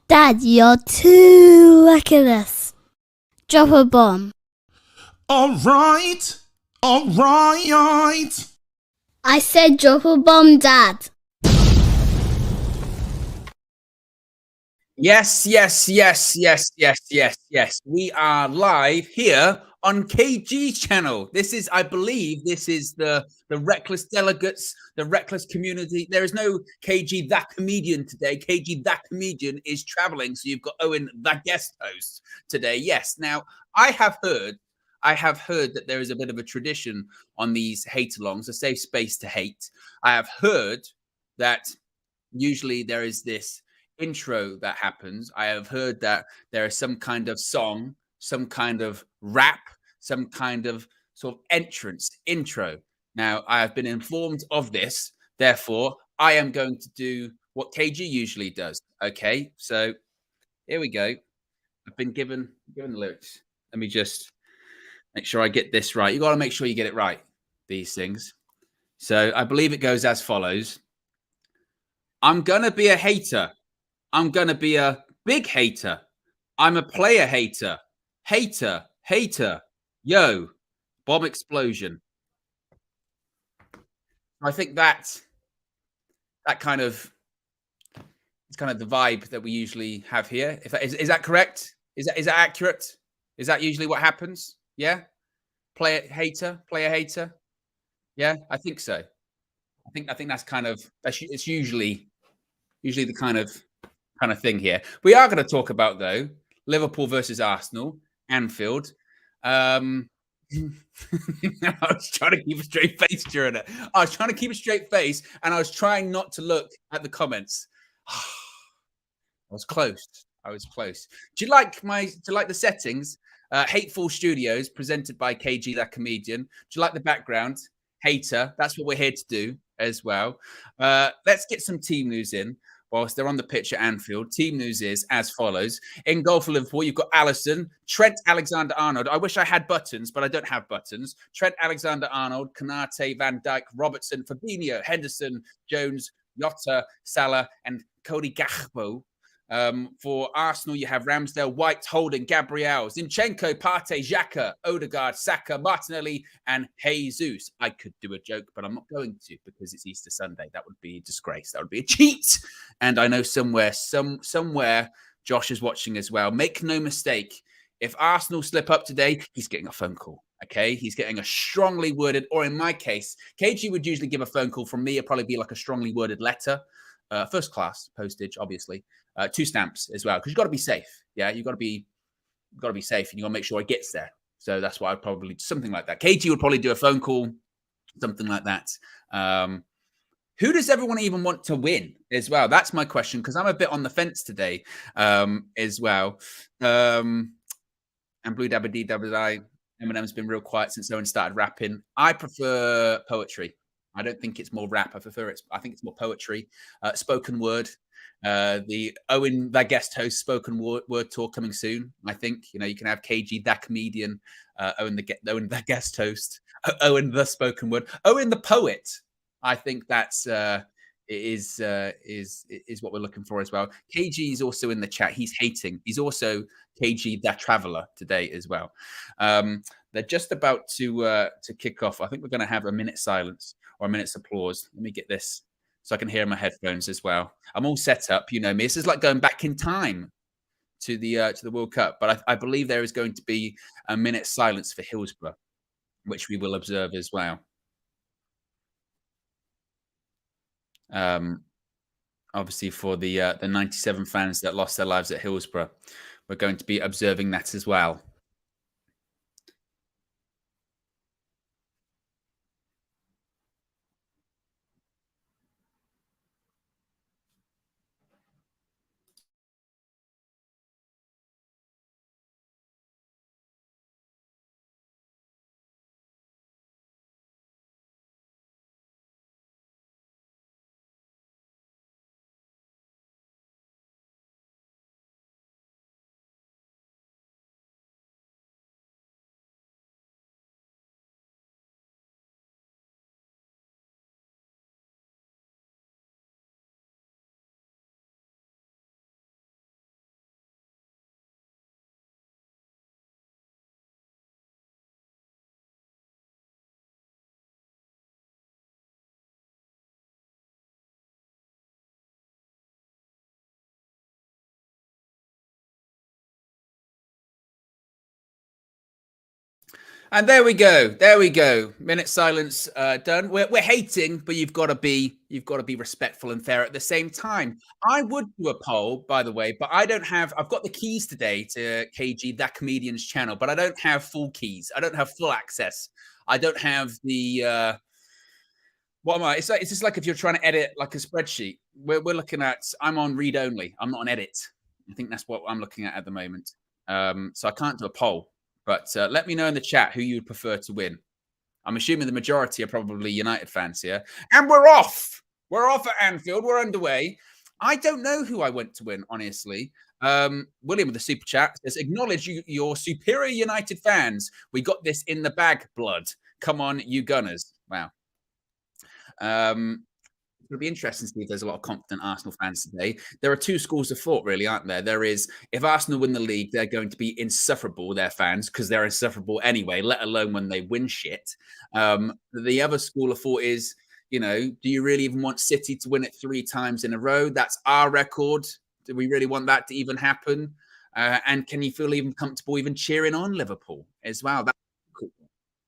Dad, you're too reckless. Drop a bomb. All right. All right. I said drop a bomb, Dad. Yes. We are live here on KG's channel. I believe this is the reckless delegates, the reckless community. There is no KG that comedian today. KG that comedian is traveling, so you've got Owen the guest host today. Yes. Now I have heard that there is a bit of a tradition on these hate-alongs, a safe space to hate. I have heard that usually there is this intro that happens. I have heard that there is some kind of song, some kind of rap, some kind of sort of intro. Now, I have been informed of this. Therefore, I am going to do what KG usually does. Okay, so here we go. I've been given the lyrics. Let me just make sure I get this right. You got to make sure you get it right, these things. So I believe it goes as follows. I'm going to be a hater. I'm going to be a big hater. I'm a player hater. Hater. Yo, bomb explosion. I think that kind of it's kind of the vibe that we usually have here. If that, is that correct? Is that accurate? Is that usually what happens? Yeah. Player hater. Yeah, I think so. I think that's kind of it's usually the kind of thing here. We are going to talk about though Liverpool versus Arsenal, Anfield. I was trying to keep a straight face during it. I was trying to keep a straight face, and I was trying not to look at the comments. I was close. Do you like the settings? Hateful Studios, presented by KG that comedian. Do you like the background? Hater. That's what we're here to do as well. Let's get some team news in whilst they're on the pitch at Anfield. Team news is as follows. In goal for Liverpool, you've got Alisson, Trent Alexander-Arnold. I wish I had buttons, but I don't have buttons. Trent Alexander-Arnold, Konate, Van Dijk, Robertson, Fabinho, Henderson, Jones, Jota, Salah, and Cody Gakpo. For Arsenal, you have Ramsdale, White, Holding, Gabriel, Zinchenko, Partey, Xhaka, Odegaard, Saka, Martinelli, and Jesus. I could do a joke, but I'm not going to because it's Easter Sunday. That would be a disgrace. That would be a cheat. And I know somewhere Josh is watching as well. Make no mistake, if Arsenal slip up today, he's getting a phone call. Okay, he's getting a strongly worded, or in my case, KG would usually give a phone call from me. It'd probably be like a strongly worded letter. First class postage, obviously. 2 stamps as well, because you've got to be safe. Yeah, you've got to be safe, and you got to make sure it gets there. So that's why I'd probably something like that. KG would probably do a phone call, something like that. Who does everyone even want to win as well? That's my question, because I'm a bit on the fence today as well. And Blue Dabba Dee Dabba Die, Eminem's been real quiet since Owen started rapping. I prefer poetry. I don't think it's more rap. I think it's more poetry, spoken word. The Owen the guest host spoken word tour coming soon. I think you can have KG that comedian, Owen the guest host, Owen the spoken word, Owen the poet. I think that's is what we're looking for as well. KG is also in the chat. He's hating. He's also KG that traveler today as well. They're just about to kick off. I think we're going to have a minute silence or a minute's applause. Let me get this so I can hear my headphones as well. I'm all set up. You know me. This is like going back in time to the World Cup. But I believe there is going to be a minute's silence for Hillsborough, which we will observe as well. Obviously, for the 97 fans that lost their lives at Hillsborough, we're going to be observing that as well. And there we go. There we go. Minute silence done. We're hating, but you've got to be respectful and fair at the same time. I would do a poll, by the way, but I don't have. I've got the keys today to KG that comedian's channel, but I don't have full keys. I don't have full access. I don't have the. What am I? It's just like if you're trying to edit like a spreadsheet. We're looking at. I'm on read only. I'm not on edit. I think that's what I'm looking at the moment. So I can't do a poll. But let me know in the chat who you would prefer to win. I'm assuming the majority are probably United fans here. And we're off. We're off at Anfield. We're underway. I don't know who I want to win, honestly. William with the super chat says, acknowledge your superior United fans. We got this in the bag, blood. Come on, you Gunners. Wow. It'll be interesting to see if there's a lot of confident Arsenal fans today. There are two schools of thought, really, aren't there? There is, if Arsenal win the league, they're going to be insufferable, their fans, because they're insufferable anyway, let alone when they win shit. The other school of thought is, do you really even want City to win it 3 times in a row? That's our record. Do we really want that to even happen? And can you feel even comfortable even cheering on Liverpool as well? That's cool.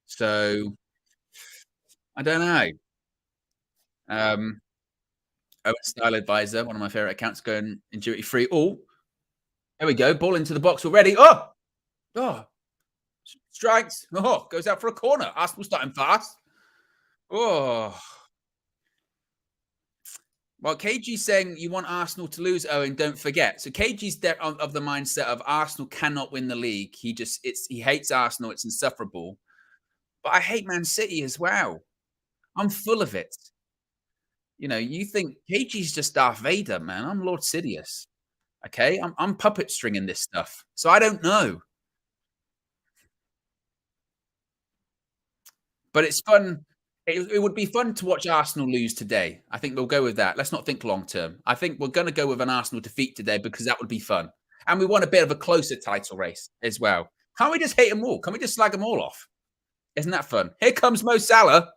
So, I don't know. Owen Style Advisor, one of my favorite accounts, going in duty free. Oh, there we go. Ball into the box already. Oh, strikes. Oh, goes out for a corner. Arsenal starting fast. Oh, well, KG's saying you want Arsenal to lose, Owen. Don't forget. So KG's of the mindset of Arsenal cannot win the league. He hates Arsenal. It's insufferable. But I hate Man City as well. I'm full of it. You think KG's just Darth Vader, man. I'm Lord Sidious. Okay, I'm puppet stringing this stuff, so I don't know. But it's fun. It would be fun to watch Arsenal lose today. I think we'll go with that. Let's not think long term. I think we're going to go with an Arsenal defeat today because that would be fun, and we want a bit of a closer title race as well. Can't we just hate them all? Can we just slag them all off? Isn't that fun? Here comes Mo Salah.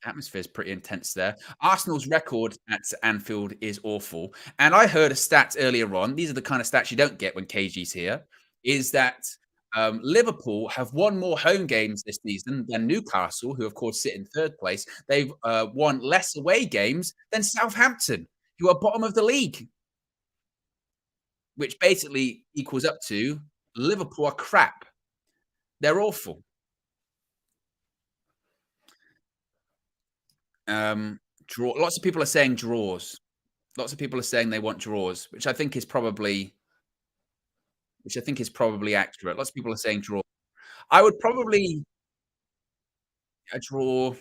Atmosphere is pretty intense there. Arsenal's record at Anfield is awful. And I heard a stat earlier on. These are the kind of stats you don't get when KG's here. Is that Liverpool have won more home games this season than Newcastle, who of course sit in third place. They've won less away games than Southampton, who are bottom of the league, which basically equals up to Liverpool are crap. They're awful. Draw. Lots of people are saying draws. Lots of people are saying they want draws, which I think is probably accurate. Lots of people are saying draw. I would probably a draw.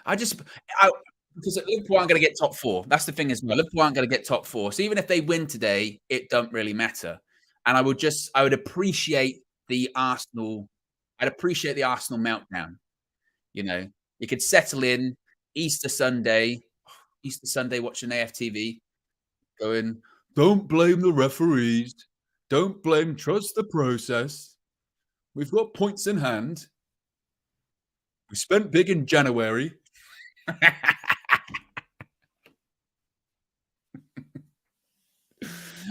I just I because Liverpool aren't going to get top four. That's the thing as well. Liverpool aren't going to get top four. So even if they win today, it don't really matter. And I would appreciate the Arsenal. I'd appreciate the Arsenal meltdown. You could settle in Easter Sunday, watching AFTV, going, don't blame the referees. Don't blame, trust the process. We've got points in hand. We spent big in January.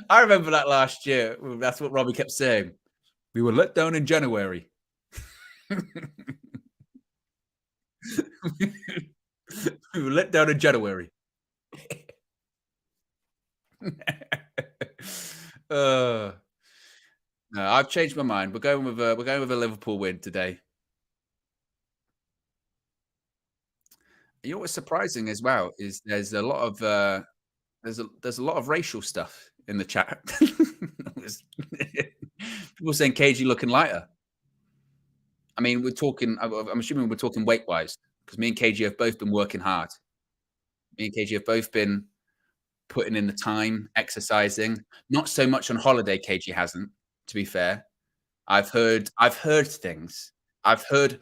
I remember that last year. That's what Robbie kept saying. We were let down in January. We were let down in January. No, I've changed my mind. We're going with a Liverpool win today. You know what's surprising as well is there's a lot of there's a lot of racial stuff in the chat. People saying KG looking lighter. I mean, we're talking. I'm assuming we're talking weight wise because me and KG have both been working hard. Me and KG have both been putting in the time, exercising. Not so much on holiday. KG hasn't. To be fair, I've heard things. I've heard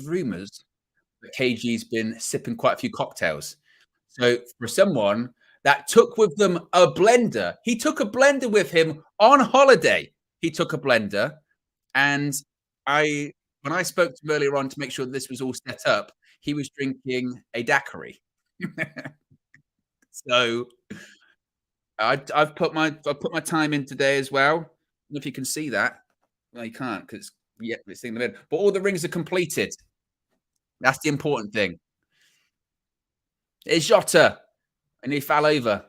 rumors that KG's been sipping quite a few cocktails. So for someone that took with them a blender, he took a blender with him on holiday. He took a blender, and when I spoke to him earlier on to make sure this was all set up, he was drinking a daiquiri. So I've put my time in today as well. If you can see that. No, you can't because yeah, it's in the middle. But all the rings are completed. That's the important thing. It's Jota, and he fell over.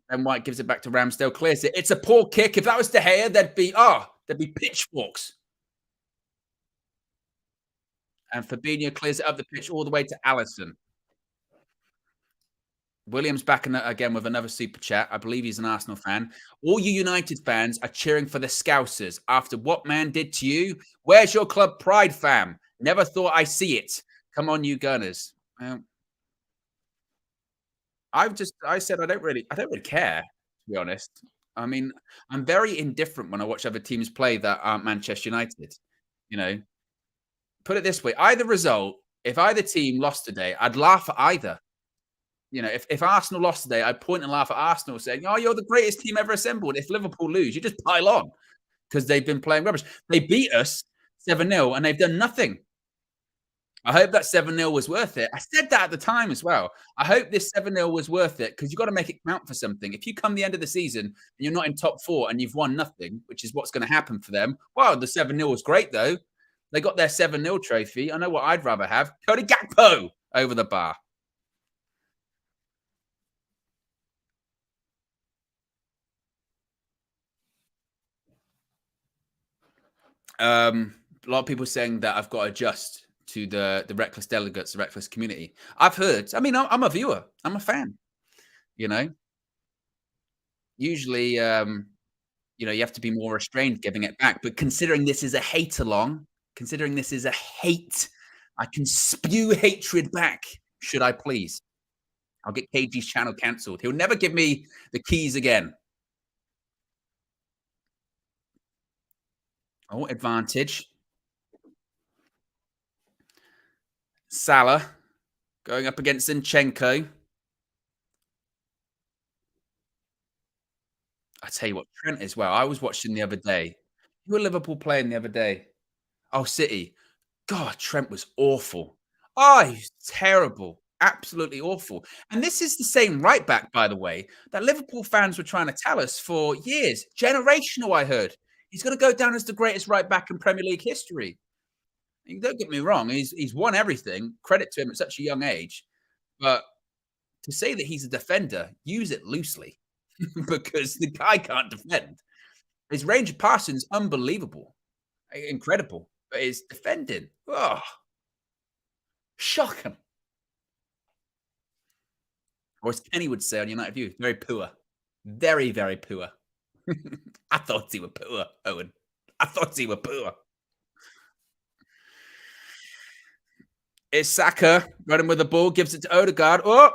And White gives it back to Ramsdale, clears it. It's a poor kick. If that was De Gea, there'd be pitchforks. And Fabinho clears it up the pitch all the way to Allison. Williams back again with another super chat. I believe he's an Arsenal fan. All you United fans are cheering for the Scousers after what man did to you. Where's your club pride, fam? Never thought I see it. Come on, you Gunners. I said I don't really care, to be honest. I mean, I'm very indifferent when I watch other teams play that aren't Manchester United. You know, put it this way: either result, if either team lost today, I'd laugh at either. You know, if Arsenal lost today, I'd point and laugh at Arsenal, saying, "Oh, you're the greatest team ever assembled." If Liverpool lose, you just pile on because they've been playing rubbish. They beat us 7-0, and they've done nothing. I hope that 7-0 was worth it. I said that at the time as well. I hope this 7-0 was worth it because you've got to make it count for something. If you come the end of the season and you're not in top four and you've won nothing, which is what's going to happen for them, well, the 7-0 was great, though. They got their 7-0 trophy. I know what I'd rather have. Cody Gakpo over the bar. A lot of people saying that I've got to adjust to the reckless delegates, the reckless community. I've heard. I mean, I'm a viewer. I'm a fan. You know, usually, you have to be more restrained giving it back. But considering this is a hate along, considering this is a hate, I can spew hatred back. Should I please? I'll get KG's channel cancelled. He'll never give me the keys again. Oh, advantage. Salah going up against Zinchenko. I tell you what, Trent as well. I was watching the other day. You were Liverpool playing the other day. Oh, City. God, Trent was awful. Oh, he's terrible. Absolutely awful. And this is the same right back, by the way, that Liverpool fans were trying to tell us for years. Generational, I heard. He's going to go down as the greatest right back in Premier League history. And don't get me wrong, he's won everything. Credit to him at such a young age. But to say that he's a defender, use it loosely because the guy can't defend. His range of passing is unbelievable, incredible. But his defending, oh, shocking. Or as Kenny would say on United View, very poor. Very, very poor. I thought he were poor, Owen. I thought he were poor. It's Saka running with the ball, gives it to Odegaard. Oh,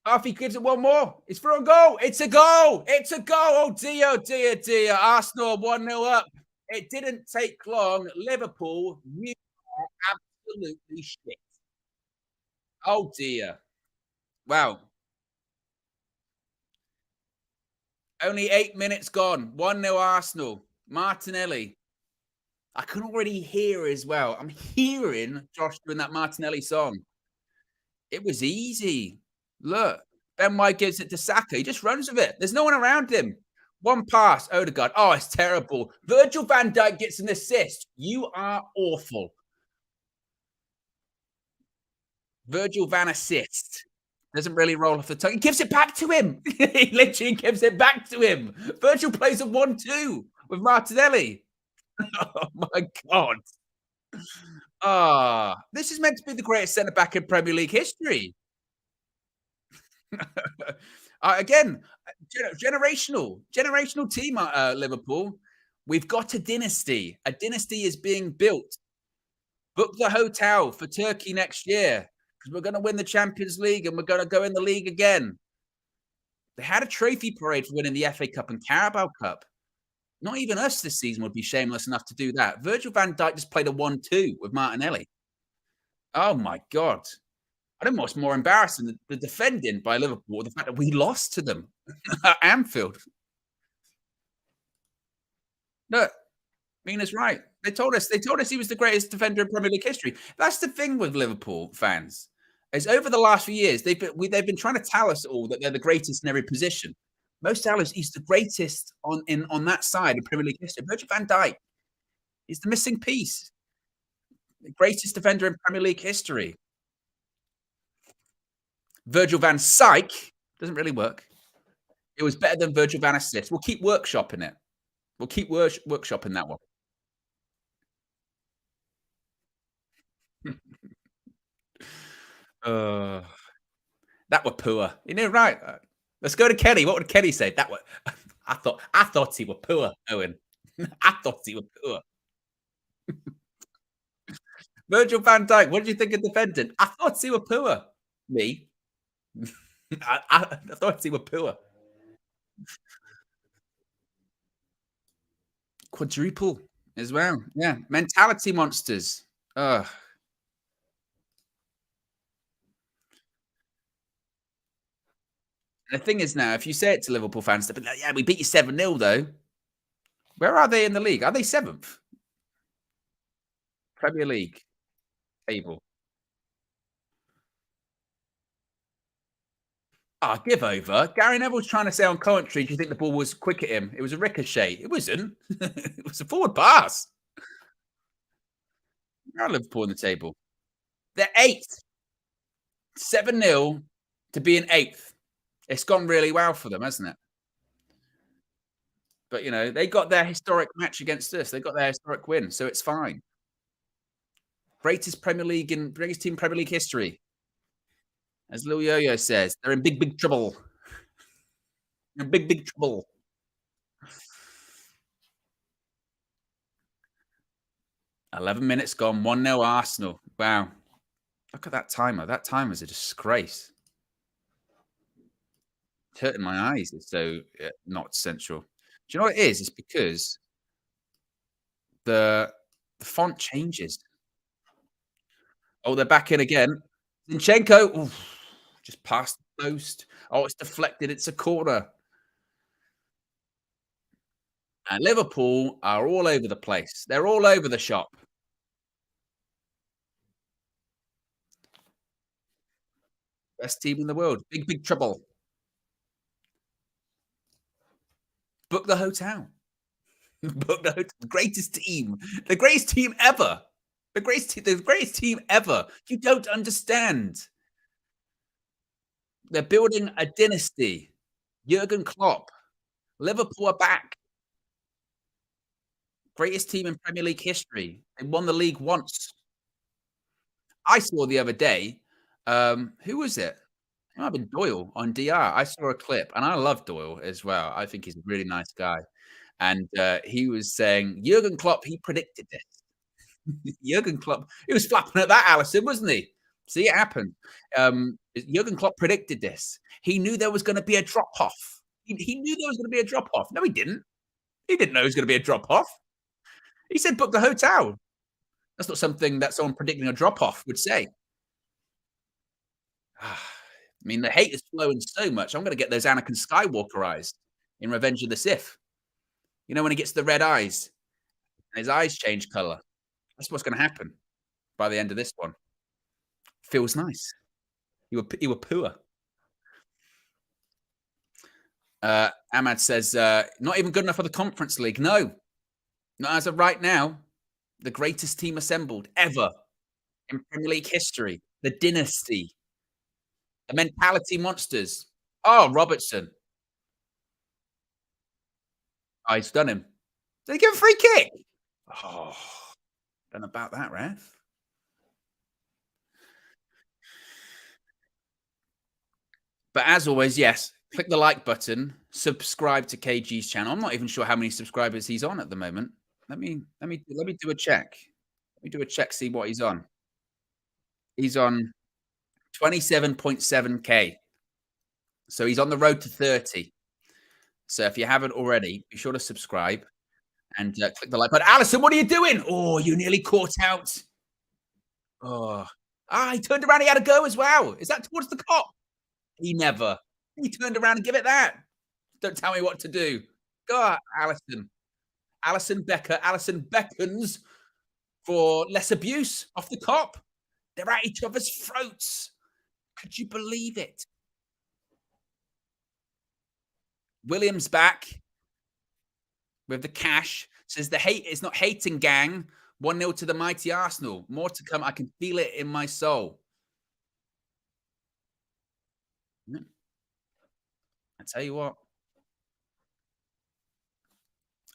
off he gives it one more. It's for a goal. It's a goal. It's a goal. Oh, dear, oh, dear, dear. Arsenal 1-0 up. It didn't take long. Liverpool, you are absolutely shit. Oh, dear. Wow. Only 8 minutes gone. 1-0 Arsenal. Martinelli. I can already hear as well. I'm hearing Josh doing that Martinelli song. It was easy. Look, Ben White gives it to Saka. He just runs with it. There's no one around him. One pass, Odegaard. Oh, it's terrible. Virgil van Dijk gets an assist. You are awful. Virgil van assist. Doesn't really roll off the tongue. He gives it back to him. He literally gives it back to him. Virgil plays a 1-2 with Martinelli. Oh, my God. This is meant to be the greatest centre back in Premier League history. Again, generational team, Liverpool. We've got a dynasty. A dynasty is being built. Book the hotel for Turkey next year because we're going to win the Champions League and we're going to go in the league again. They had a trophy parade for winning the FA Cup and Carabao Cup. Not even us this season would be shameless enough to do that. Virgil van Dijk just played a 1-2 with Martinelli. Oh, my God. I don't know what's more embarrassing, the defending by Liverpool or the fact that we lost to them at Anfield. Look, Mina's right. They told us he was the greatest defender in Premier League history. That's the thing with Liverpool fans. Is over the last few years, they've been trying to tell us all that they're the greatest in every position. Mo Salah's he's the greatest on that side of Premier League history. Virgil van Dijk, he's the missing piece. The greatest defender in Premier League history. Virgil van Syke doesn't really work. It was better than Virgil van Assist. We'll keep workshopping it. We'll keep workshopping that one. Uh, that were poor. You know, right? Let's go to Kenny. What would Kenny say? That were. I thought he were poor, Owen. I thought he were poor. Virgil van Dijk. What did you think of defending? I thought he were poor. Me. I thought he were poor. Quadruple as well. Yeah. Mentality monsters. Ugh. The thing is now, if you say it to Liverpool fans, they'll be like, yeah, we beat you 7-0 though. Where are they in the league? Are they 7th? Premier League table. Ah, give over. Gary Neville's trying to say on commentary, do you think the ball was quick at him? It was a ricochet. It wasn't. It was a forward pass. Where are Liverpool on the table? They're 8th. 7-0 to be in 8th. It's gone really well for them, hasn't it? But, you know, they got their historic match against us. They got their historic win, so it's fine. Greatest team in Premier League history. As Lil Yo-Yo says, they're in big, big trouble. They're in big, big trouble. "11 minutes gone, 1-0 Arsenal." Wow. Look at that timer. That timer's a disgrace. It's hurting my eyes. It's so not central. Do you know what it is? It's because the font changes. Oh, they're back in again. Zinchenko, oof, just past the post. Oh, it's deflected. It's a corner. And Liverpool are all over the place. They're all over the shop. Best team in the world. Big, big trouble. Book the hotel. Book the hotel. Greatest team. The greatest team ever. The greatest team ever. You don't understand. They're building a dynasty. Jurgen Klopp. Liverpool are back. Greatest team in Premier League history. They won the league once. I saw the other day, who was it? It might have been Doyle on DR. I saw a clip, and I love Doyle as well. I think he's a really nice guy. And he was saying, Jurgen Klopp, he predicted this. Jurgen Klopp, he was flapping at that, Allison, wasn't he? See, it happened. Jurgen Klopp predicted this. He knew there was going to be a drop off. He knew there was going to be a drop off. No, he didn't. He didn't know there was going to be a drop off. He said, book the hotel. That's not something that someone predicting a drop off would say. I mean, the hate is flowing so much. I'm going to get those Anakin Skywalker eyes in Revenge of the Sith. You know, when he gets the red eyes and his eyes change color. That's what's going to happen by the end of this one. Feels nice. You were poor. Ahmad says, not even good enough for the Conference League. No, not as of right now. The greatest team assembled ever in Premier League history. The dynasty. The mentality monsters. Oh, Robertson. Oh, he's done him. Did he give a free kick? Oh, don't know about that, ref. But as always, yes, click the like button, subscribe to KG's channel. I'm not even sure how many subscribers he's on at the moment. Let me do a check. Let me do a check, see what he's on. He's on 27.7K. So he's on the road to 30. So if you haven't already, be sure to subscribe and click the like button. Allison, what are you doing? Oh, you nearly caught out. Oh, he turned around. He had a go as well. Is that towards the cop? He never. He turned around and give it that. Don't tell me what to do. Go on, Allison. Allison Becker. Allison beckons for less abuse off the cop. They're at each other's throats. Could you believe it? Williams back with the cash. Says the hate is not hating, gang. 1-0 to the mighty Arsenal. More to come. I can feel it in my soul. Mm, I tell you what,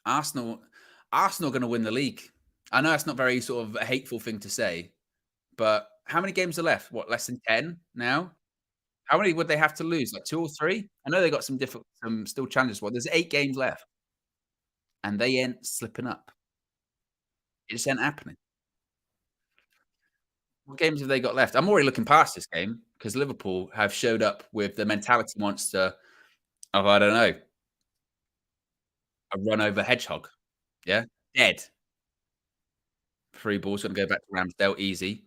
Arsenal, Arsenal going to win the league. I know that's not very sort of a hateful thing to say, but how many games are left? What, less than 10 now? How many would they have to lose? Like 2 or 3? I know they got some different, some still challenges. Well, there's 8 games left, and they ain't slipping up. It just ain't happening. What games have they got left? I'm already looking past this game because Liverpool have showed up with the mentality monster of, I don't know, a run over hedgehog. Yeah, dead. 3 balls gonna go back to Ramsdale, easy.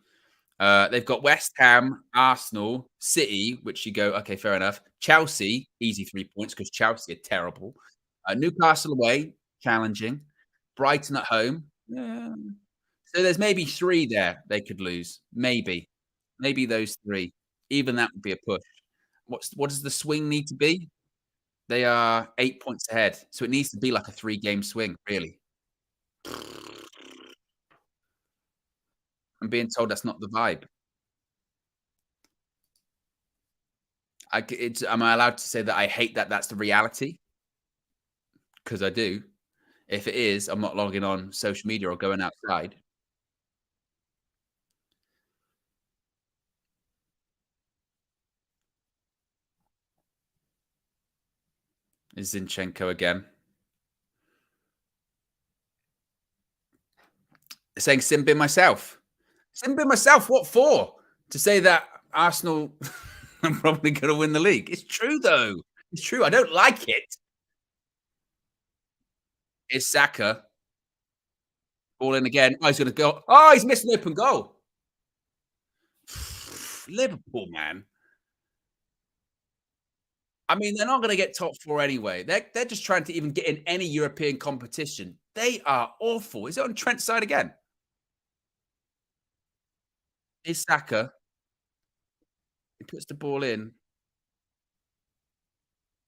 They've got West Ham, Arsenal, City, which you go, okay, fair enough. Chelsea, easy 3 points because Chelsea are terrible. Newcastle away, challenging. Brighton at home. Yeah. So there's maybe 3 there they could lose. Maybe. Maybe those 3. Even that would be a push. What does the swing need to be? They are 8 points ahead. So it needs to be like a 3-game swing, really. I'm being told that's not the vibe. Am I allowed to say that I hate that that's the reality? Because I do. If it is, I'm not logging on social media or going outside. Is Zinchenko again. Saying Simbin myself. Simbin myself, what for? To say that Arsenal are probably going to win the league. It's true, though. It's true. I don't like it. It's Saka. Ball in again. Oh, he's going to go. Oh, he's missed an open goal. Liverpool, man. I mean, they're not going to get top 4 anyway. They're just trying to even get in any European competition. They are awful. Is it on Trent's side again? Is Saka. He puts the ball in.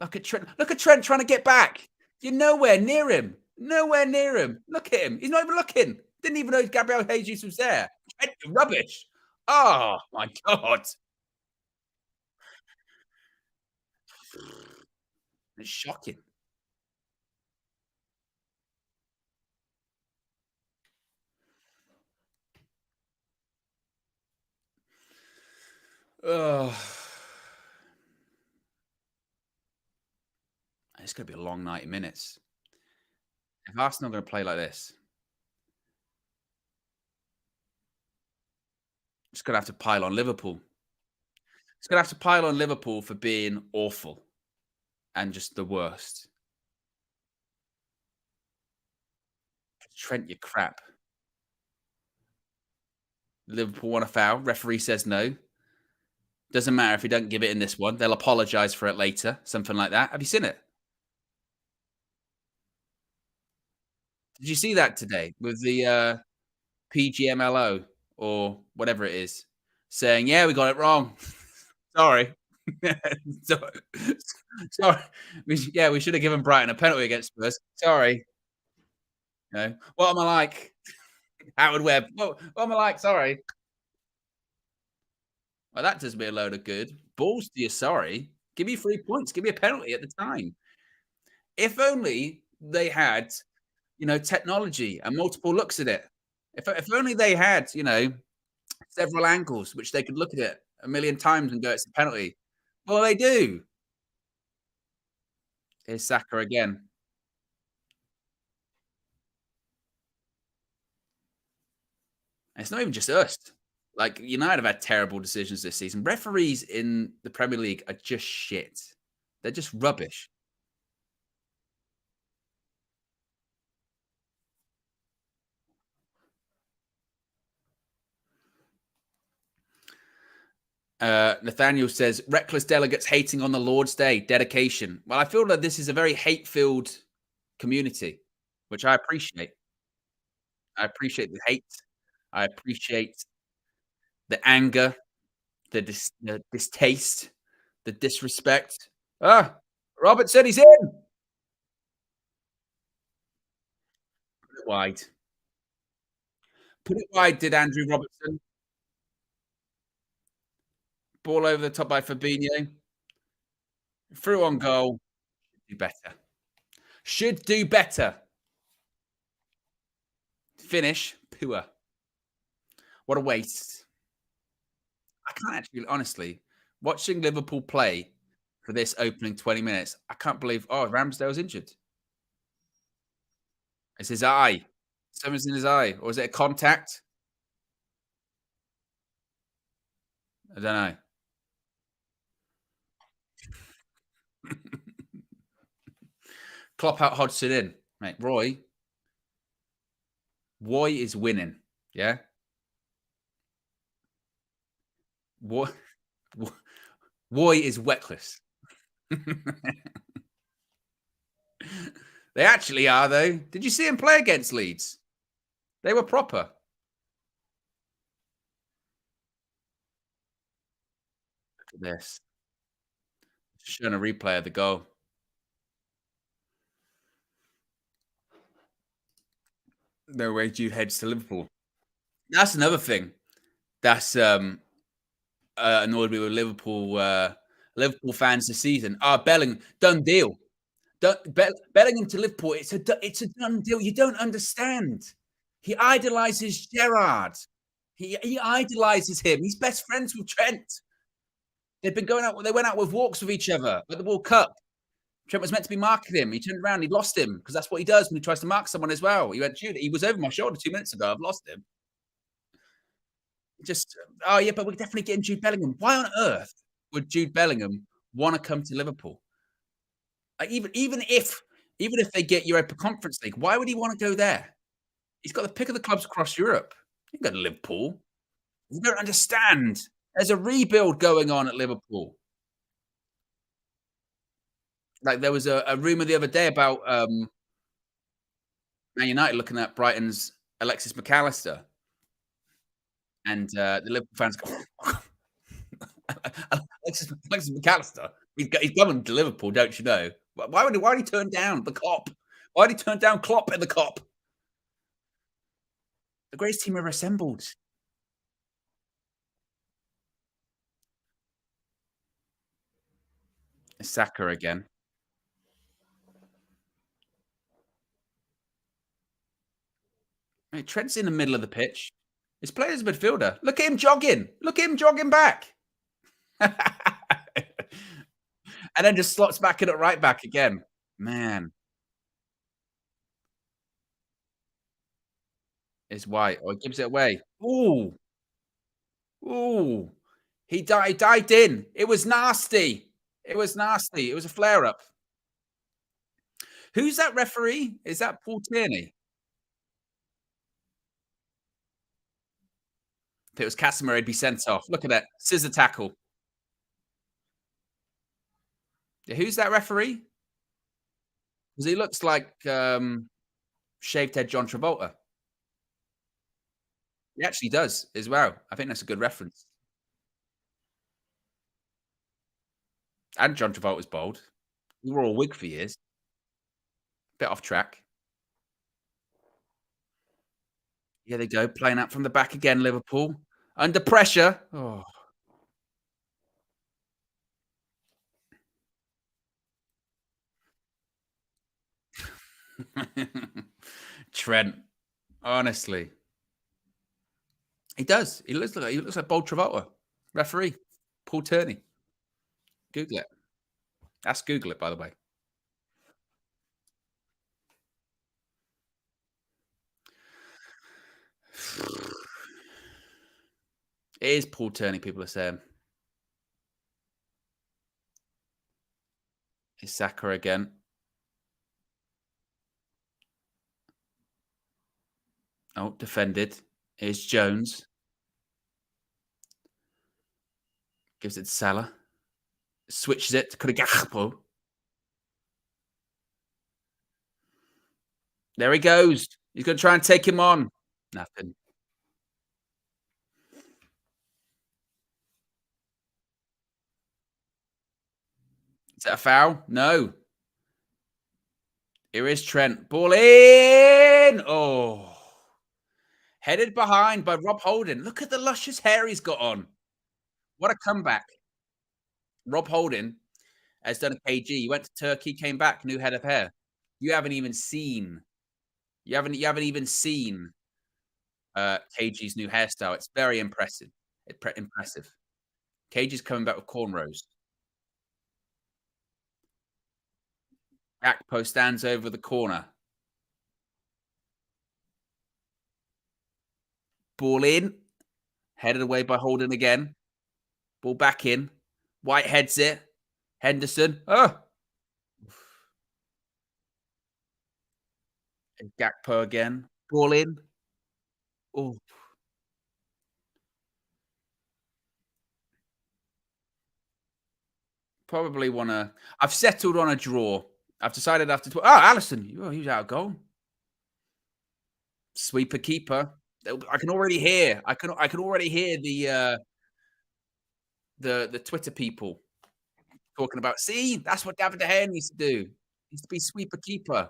Look at Trent. Look at Trent trying to get back. You're nowhere near him. Nowhere near him. Look at him. He's not even looking. Didn't even know Gabriel Jesus was there. Trent, rubbish. Oh my god. It's shocking. Oh. It's going to be a long 90 minutes. If Arsenal are going to play like this, it's going to have to pile on Liverpool. It's going to have to pile on Liverpool for being awful and just the worst. Trent, you crap. Liverpool want a foul. Referee says no. Doesn't matter if he don't give it in this one. They'll apologise for it later. Something like that. Have you seen it? Did you see that today with the PGMLO or whatever it is saying, "Yeah, we got it wrong. Sorry." So, sorry. Yeah, we should have given Brighton a penalty against Spurs. Sorry. No. What am I like? Howard Webb. What am I like? Sorry. Well, that does me a load of good. Balls to you, sorry. Give me 3 points. Give me a penalty at the time. If only they had, technology and multiple looks at it. If only they had, several angles which they could look at it a million times and go, it's a penalty. Well, they do. Here's Saka again. And it's not even just us. Like, United have had terrible decisions this season. Referees in the Premier League are just shit. They're just rubbish. Nathaniel says, reckless delegates hating on the Lord's Day, dedication. Well, I feel that this is a very hate-filled community, which I appreciate. I appreciate the hate. I appreciate the anger, the distaste, the disrespect. Ah, Robert said he's in. it wide. Put it wide, did Andrew Robertson. Ball over the top by Fabinho. Through on goal. Do better. Should do better. Finish. Poor. What a waste. I can't actually, honestly, watching Liverpool play for this opening 20 minutes, I can't believe, oh, Ramsdale's injured. It's his eye. Something's in his eye. Or is it a contact? I don't know. Klopp out Hodgson in. Mate, Roy is winning. Yeah? Roy, Roy is weckless. They actually are, though. Did you see him play against Leeds? They were proper. Look at this. Showing a replay of the goal. No way Jude heads to Liverpool. That's another thing. That's annoyed me with Liverpool fans this season. Bellingham, done deal. Bellingham to Liverpool, it's a done deal. You don't understand. He idolizes Gerrard. He idolizes him. He's best friends with Trent. They've been going out. They went out with walks with each other at the World Cup. Trent was meant to be marking him. He turned around. He lost him because that's what he does when he tries to mark someone as well. He went, "Dude, he was over my shoulder 2 minutes ago. I've lost him." Just, oh yeah, but we're definitely getting Jude Bellingham. Why on earth would Jude Bellingham want to come to Liverpool? Even if they get Europa Conference League, why would he want to go there? He's got the pick of the clubs across Europe. You can go to Liverpool. You don't understand. There's a rebuild going on at Liverpool. Like there was a rumor the other day about Man United looking at Brighton's Alexis McAllister, and the Liverpool fans go, Alexis McAllister. He's coming to Liverpool, don't you know? Why would he turn down the cop? Why did he turn down Klopp in the cop? The greatest team ever assembled. It's Saka again. Hey, Trent's in the middle of the pitch. His player's a midfielder. Look at him jogging. Look at him jogging back. And then just slots back in at right back again. Man, it's White. Oh, he gives it away. Ooh, ooh. He dived in. It was nasty. It was nasty. It was a flare up. Who's that referee? Is that Paul Tierney? If it was Casemiro, he'd be sent off. Look at that. Scissor tackle. Yeah, who's that referee? Because he looks like shaved head John Travolta. He actually does as well. I think that's a good reference. And John Travolta's bald. He wore a wig for years. Bit off track. Here they go, playing out from the back again, Liverpool. Under pressure. Oh. Trent, honestly. He does. He looks like Bold Travolta. Referee. Paul Tierney. Google it. Ask Google it, by the way. It is Paul Tierney, people are saying. It's Saka again. Oh, defended. Here's Jones. Gives it to Salah. Switches it to Kurigapo. There he goes. He's going to try and take him on. Nothing. Is that a foul? No. Here is Trent. Ball in. Oh. Headed behind by Rob Holding. Look at the luscious hair he's got on. What a comeback. Rob Holding has done a KG. He went to Turkey, came back, new head of hair. You haven't even seen. You haven't even seen KG's new hairstyle. It's very impressive. Impressive. KG's coming back with cornrows. Gakpo stands over the corner. Ball in. Headed away by Holden again. Ball back in. White heads it. Henderson. Oh. Gakpo again. Ball in. Oh. Probably want to. I've settled on a draw. I've decided after. Oh, Allison. Oh, he was out of goal. Sweeper keeper. I can already hear. I can already hear the Twitter people talking about. See, that's what David De Gea needs to do. He needs to be sweeper keeper.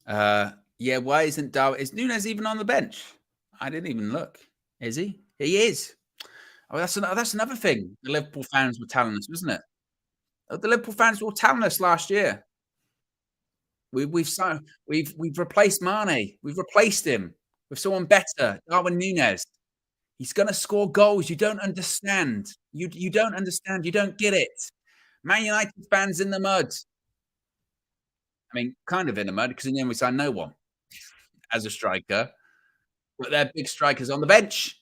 Yeah. Why isn't Darwin? Is Nunes even on the bench? I didn't even look. Is he? He is. Oh, that's another thing. The Liverpool fans were telling us, wasn't it? The Liverpool fans were telling us last year. We've replaced Mane. We've replaced him with someone better, Darwin Nunes. He's going to score goals. You don't understand. You don't understand. You don't get it. Man United fans in the mud. I mean, kind of in the mud because in the end we signed no one as a striker, but they're big strikers on the bench.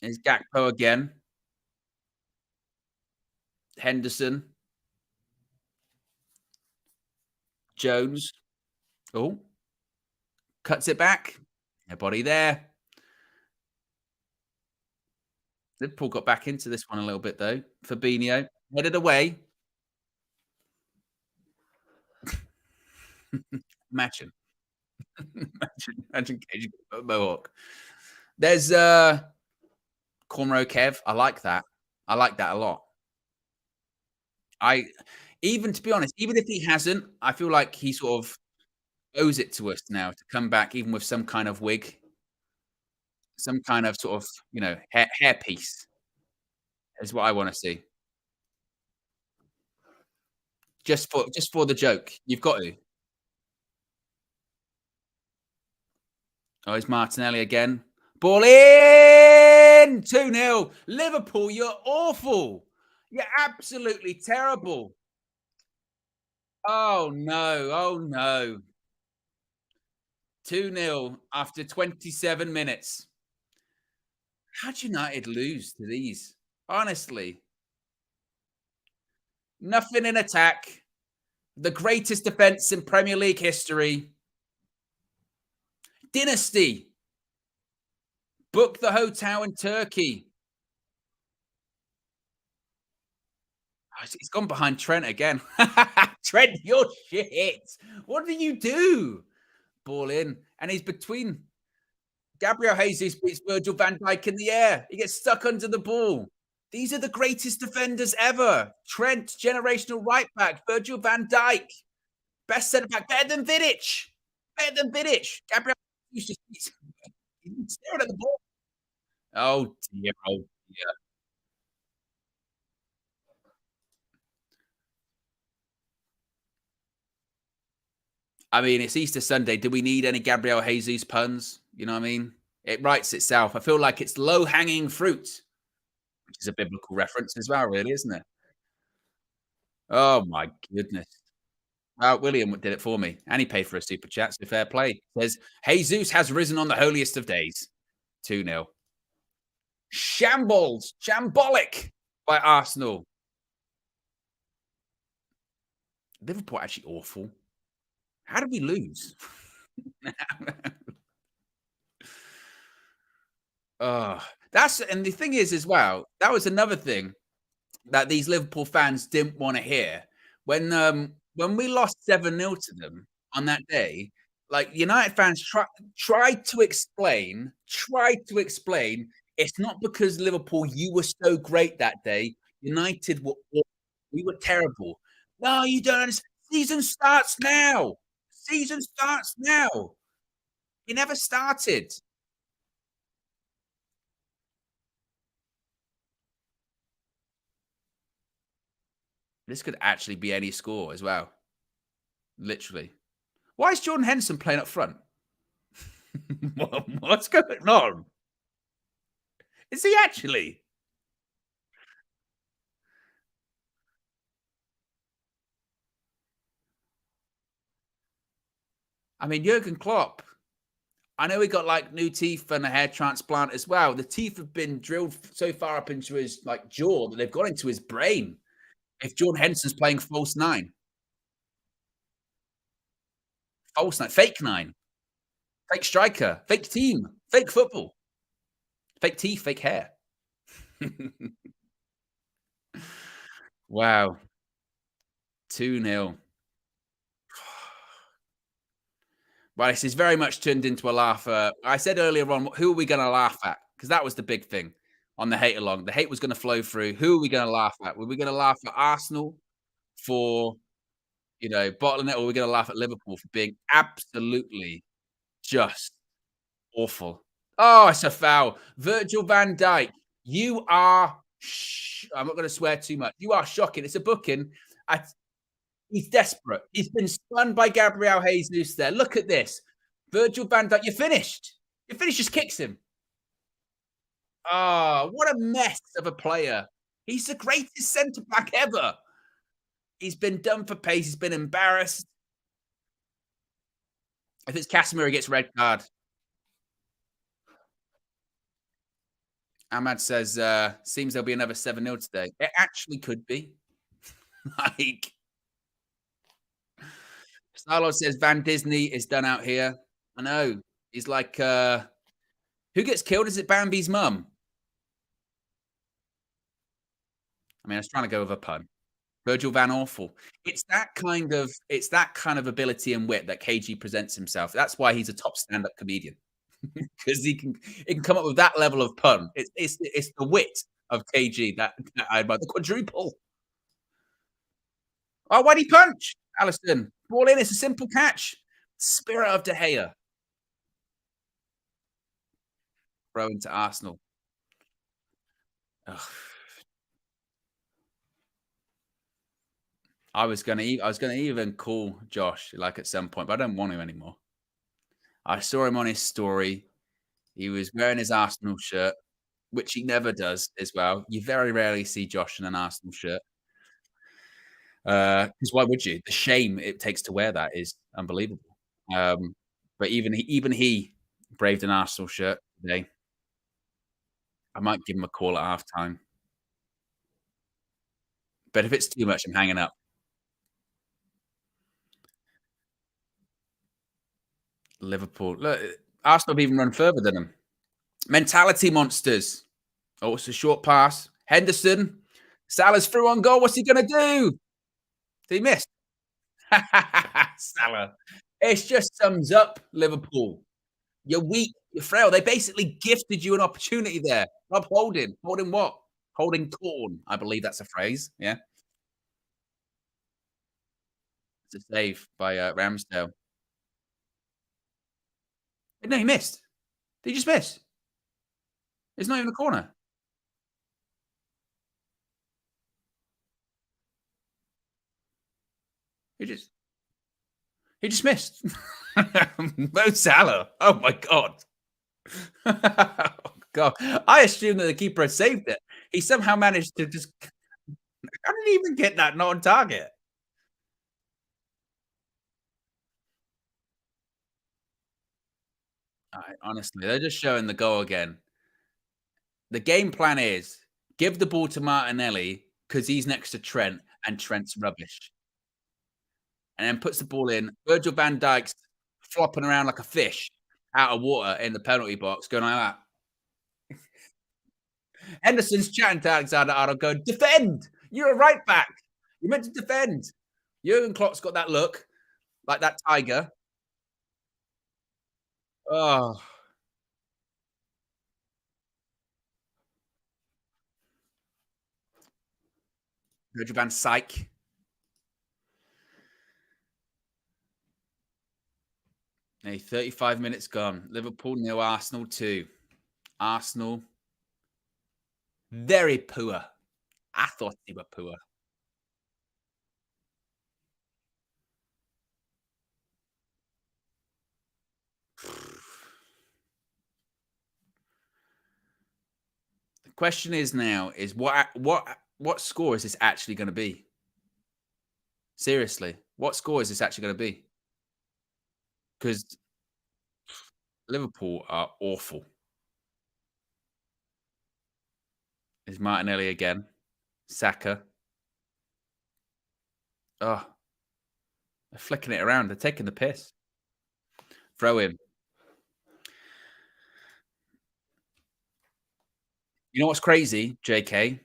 There's Gakpo again. Henderson. Jones. Oh. Cuts it back. Nobody there. Liverpool got back into this one a little bit, though. Fabinho headed away. Imagine. Imagine Cage Mohawk. There's Cornrow Kev. I like that. I like that a lot. Even to be honest, even if he hasn't, I feel like he sort of owes it to us now to come back, even with some kind of wig, some kind of sort of hairpiece is what I want to see. Just for the joke, you've got to. Oh, it's Martinelli again. Ball in! 2-0. Liverpool, you're awful. You're absolutely terrible. Oh, no. Oh, no. 2-0 after 27 minutes. How'd United lose to these? Honestly. Nothing in attack. The greatest defense in Premier League history. Dynasty. Book the hotel in Turkey. Oh, he's gone behind Trent again. Trent, you're shit. What do you do? Ball in. And he's between. Gabriel Jesus beats Virgil van Dijk in the air. He gets stuck under the ball. These are the greatest defenders ever. Trent, generational right back. Virgil van Dijk. Best centre back. Better than Vidic. Better than Vidic. Gabriel Jesus just he's staring at the ball. Oh dear. Oh dear. I mean, it's Easter Sunday. Do we need any Gabriel Jesus puns? You know what I mean? It writes itself. I feel like it's low-hanging fruit, which is a biblical reference as well, really, isn't it? Oh my goodness. William did it for me, and he paid for a super chat, so fair play. Says, Jesus has risen on the holiest of days. 2-0. Shambles, shambolic by Arsenal. Liverpool actually awful. How did we lose? And the thing is as well, that was another thing that these Liverpool fans didn't want to hear. When we lost 7-0 to them on that day, Like United fans try to explain it's not because Liverpool, you were so great that day. United were aw we were terrible. No, you don't understand. Season starts now. Season starts now. It never started. This could actually be any score as well, literally. Why is Jordan Henderson playing up front? What's going on? Is he actually? I mean, Jurgen Klopp, I know he got like new teeth and a hair transplant as well. The teeth have been drilled so far up into his like jaw that they've got into his brain. If Jordan Henderson's playing false nine, fake nine, fake striker, fake team, fake football, fake teeth, fake hair. Wow. 2-0. Well, this is very much turned into a laugh. I said earlier on, who are we going to laugh at? Because that was the big thing on the hate along. The hate was going to flow through. Who are we going to laugh at? Were we going to laugh at Arsenal for, bottling it, or are we going to laugh at Liverpool for being absolutely just awful? Oh, it's a foul. Virgil van Dijk, you are, I'm not going to swear too much. You are shocking. It's a booking. I He's desperate. He's been spun by Gabriel Jesus there. Look at this. Virgil van Dijk, you're finished. You're finished, just kicks him. Oh, what a mess of a player. He's the greatest centre back ever. He's been done for pace. He's been embarrassed. If it's Casemiro, he gets red card. Ahmad says, seems there'll be another 7-0 today. It actually could be. Like, Starlord says Van Disney is done out here. I know. He's like, who gets killed? Is it Bambi's mum? I mean, I was trying to go with a pun. Virgil Van Awful. It's that kind of ability and wit that KG presents himself. That's why he's a top stand-up comedian. Because he can come up with that level of pun. It's the wit of KG that I admire. The quadruple. Oh, why'd he punch? Alisson. Ball in, it's a simple catch. Spirit of De Gea. Throw into Arsenal. Ugh. I was gonna even call Josh like at some point, but I don't want to anymore. I saw him on his story. He was wearing his Arsenal shirt, which he never does as well. You very rarely see Josh in an Arsenal shirt. Because why would you? The shame it takes to wear that is unbelievable. Um, but even he braved an Arsenal shirt today. I might give him a call at halftime. But if it's too much, I'm hanging up. Liverpool. Look, Arsenal have even run further than them. Mentality monsters. Oh, it's a short pass. Henderson. Salah's through on goal. What's he going to do? Did he miss? Salah. It just sums up Liverpool. You're weak. You're frail. They basically gifted you an opportunity there. Rob Holding. Holding what? Holding corn. I believe that's a phrase. Yeah. It's a save by Ramsdale. No, he missed. Did he just miss? It's not even a corner. He just he just missed. Mo Salah. Oh my god. Oh god. I assumed that the keeper had saved it. He somehow managed to just how did he even get that not on target? Honestly, they're just showing the goal again. The game plan is give the ball to Martinelli because he's next to Trent and Trent's rubbish. And then puts the ball in. Virgil van Dijk's flopping around like a fish out of water in the penalty box, going like that. Henderson's chatting to Alexander Arnold, going, "Defend! You're a right back. You're meant to defend." Jurgen Klopp's got that look, like that tiger. Oh, Virgil van Dijk. Hey, 35 minutes gone. Liverpool nil, Arsenal 2. Arsenal, very poor. I thought they were poor. The question is now is what score is this actually going to be? Seriously, what score is this actually going to be? Because Liverpool are awful. Is Martinelli again? Saka. Oh, they're flicking it around. They're taking the piss. Throw in. You know what's crazy, JK?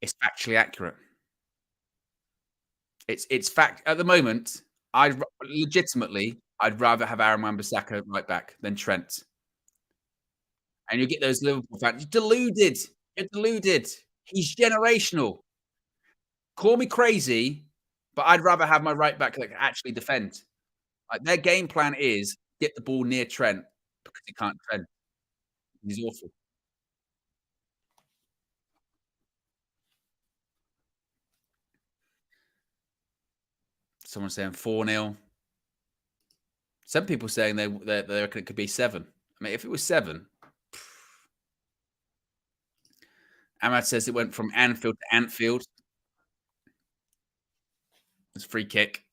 It's factually accurate. It's fact at the moment. Legitimately, I'd rather have Aaron Wan-Bissaka right back than Trent. And you get those Liverpool fans. You're deluded. You're deluded. He's generational. Call me crazy, but I'd rather have my right back that can actually defend. Like their game plan is get the ball near Trent because he can't defend. He's awful. Someone saying 4-0. Some people saying they reckon it could be 7. I mean, if it was 7, Ahmad says it went from Anfield to Antfield. It's a free kick.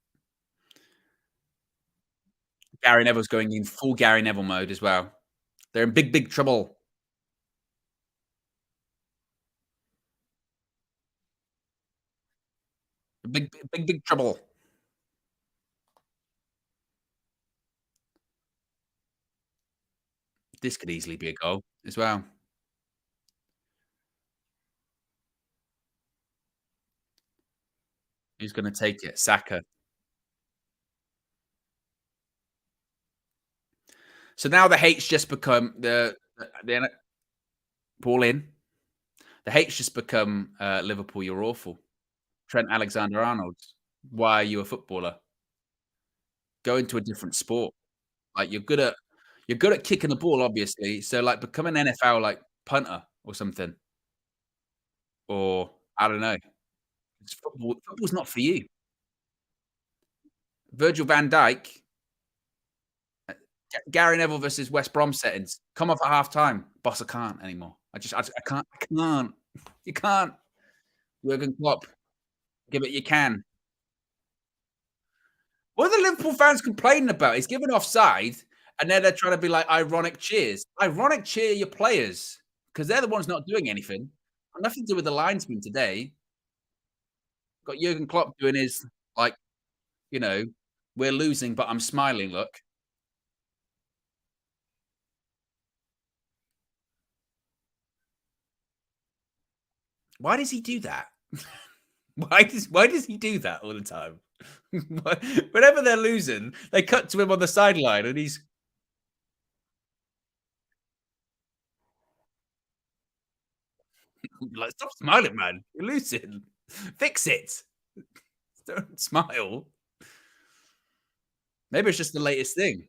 Gary Neville's going in full Gary Neville mode as well. They're in big, big trouble. Big, big, big trouble. This could easily be a goal as well. Who's going to take it? Saka. So now the hate's just become the ball in. The hate's just become Liverpool. You're awful. Trent Alexander-Arnold. Why are you a footballer? Go into a different sport. Like you're good at kicking the ball, obviously. So like become an NFL like punter or something. Or I don't know. It's football. Football's not for you. Virgil van Dijk, Gary Neville versus West Brom settings. Come off at half time. Boss, I can't anymore. I can't. I can't. You can't. Jurgen Klopp, give it you can. What are the Liverpool fans complaining about? He's given offside, and then they're trying to be like ironic cheers. Ironic cheer your players because they're the ones not doing anything. Got nothing to do with the linesman today. Got Jurgen Klopp doing his like, you know, we're losing, but I'm smiling. Look, why does he do that? Why does he do that all the time? Whenever they're losing, they cut to him on the sideline, and he's like, "Stop smiling, man! You're losing. Fix it. Don't smile." Maybe it's just the latest thing.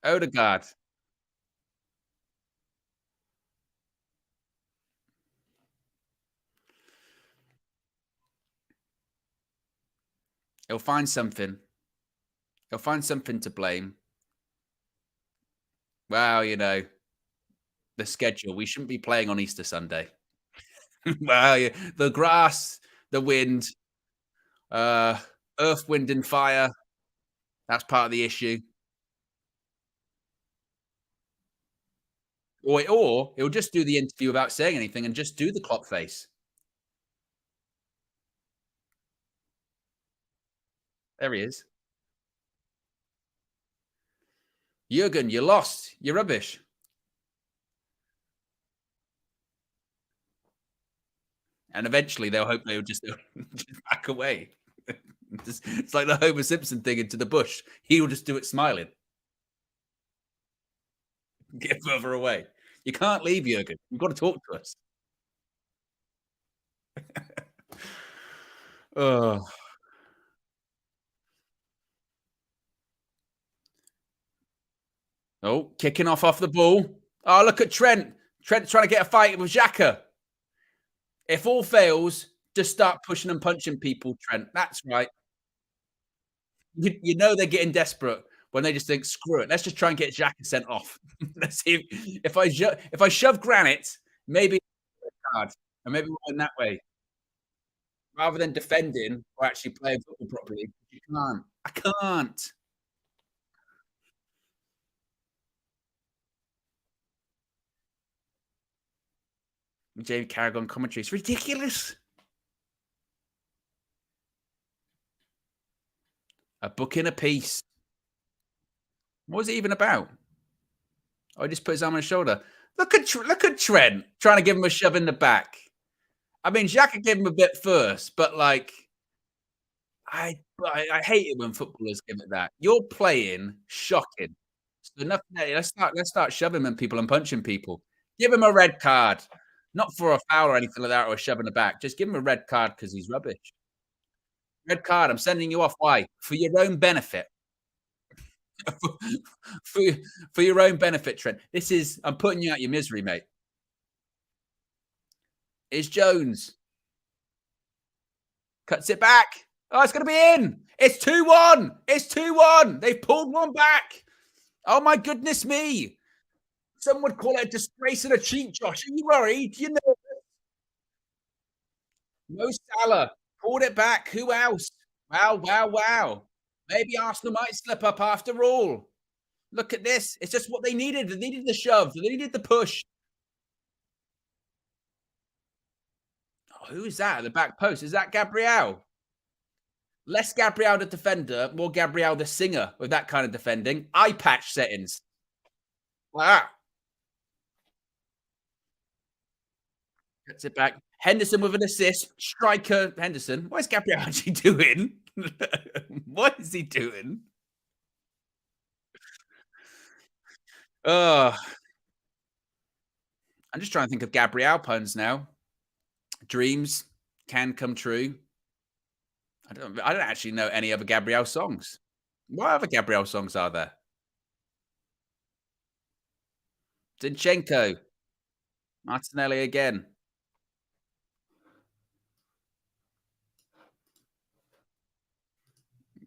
Odegaard, he'll find something. He'll find something to blame. Well, the schedule. We shouldn't be playing on Easter Sunday. Well, yeah, the grass, the wind, uh, earth, wind, and fire. That's part of the issue. Or he'll just do the interview without saying anything and just do the clock face. There he is. Jurgen, you lost. You're rubbish. And eventually they'll just back away. It's like the Homer Simpson thing into the bush. He will just do it smiling. Get further away. You can't leave, Jurgen. You've got to talk to us. Oh, oh, kicking off the ball. Oh, look at Trent. Trent's trying to get a fight with Xhaka. If all fails, just start pushing and punching people, Trent. That's right. You know they're getting desperate when they just think, screw it, let's just try and get Xhaka sent off. Let's see if I shove Granite, maybe hard, and maybe we'll win that way. Rather than defending or actually playing football properly. You can't. I can't. Jamie Carragher commentary. It's ridiculous. A book in a piece. What was it even about? Oh, he just put his arm on his shoulder. Look at Trent trying to give him a shove in the back. I mean, Xhaka gave him a bit first, but like, I hate it when footballers give it that. You're playing shocking. So enough. Let's start shoving at people and punching people. Give him a red card, not for a foul or anything like that, or a shove in the back. Just give him a red card because he's rubbish. Red card. I'm sending you off. Why? For your own benefit. for, for your own benefit, Trent. This is. I'm putting you out your misery, mate. Is Jones cuts it back? Oh, it's going to be in. It's 2-1. It's 2-1. They've pulled one back. Oh my goodness me! Some would call it a disgrace and a cheat, Josh. Are you worried? You know, Mo Salah pulled it back. Who else? Wow, wow, wow. Maybe Arsenal might slip up after all. Look at this. It's just what they needed. They needed the shove. They needed the push. Oh, who is that at the back post? Is that Gabriel? Less Gabriel the defender, more Gabriel the singer with that kind of defending. Eye patch settings. Wow. Gets it back. Henderson with an assist. Striker Henderson. What is Gabriel actually doing? What is he doing? Oh, I'm just trying to think of Gabriel puns now. Dreams can come true. I don't actually know any other Gabriel songs. What other Gabriel songs are there? Zinchenko. Martinelli again.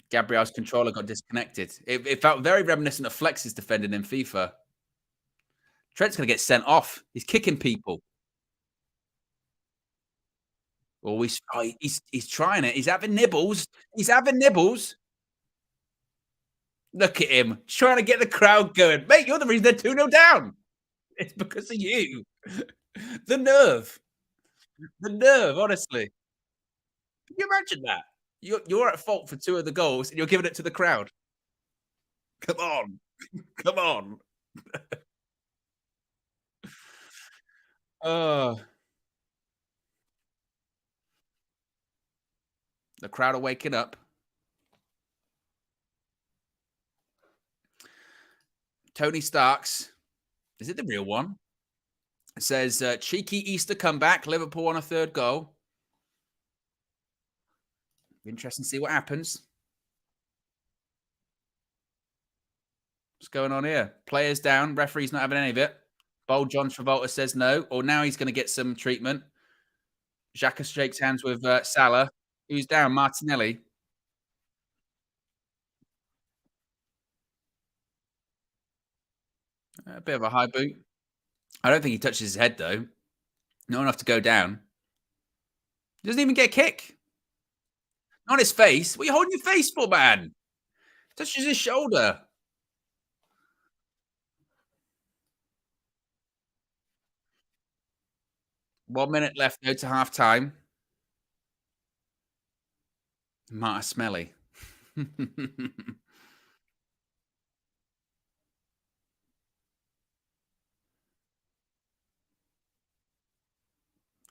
Gabriel's controller got disconnected. It felt very reminiscent of Flex's defending in FIFA. Trent's going to get sent off. He's kicking people. Always, he's trying it. He's having nibbles. He's having nibbles. Look at him trying to get the crowd going. Mate, you're the reason they're 2-0 down. It's because of you. The nerve. The nerve, honestly. Can you imagine that? You're at fault for 2 of the goals and you're giving it to the crowd. Come on. Come on. Oh, the crowd are waking up. Tony Starks. Is it the real one? It says, cheeky Easter comeback. Liverpool on a 3rd goal. Interesting to see what happens. What's going on here? Players down. Referee's not having any of it. Bold John Travolta says no. Or now he's going to get some treatment. Xhaka shakes hands with Salah. Who's down? Martinelli. A bit of a high boot. I don't think he touches his head, though. Not enough to go down. Doesn't even get a kick. Not his face. What are you holding your face for, man? Touches his shoulder. One minute left, go to half time. Marta Smelly.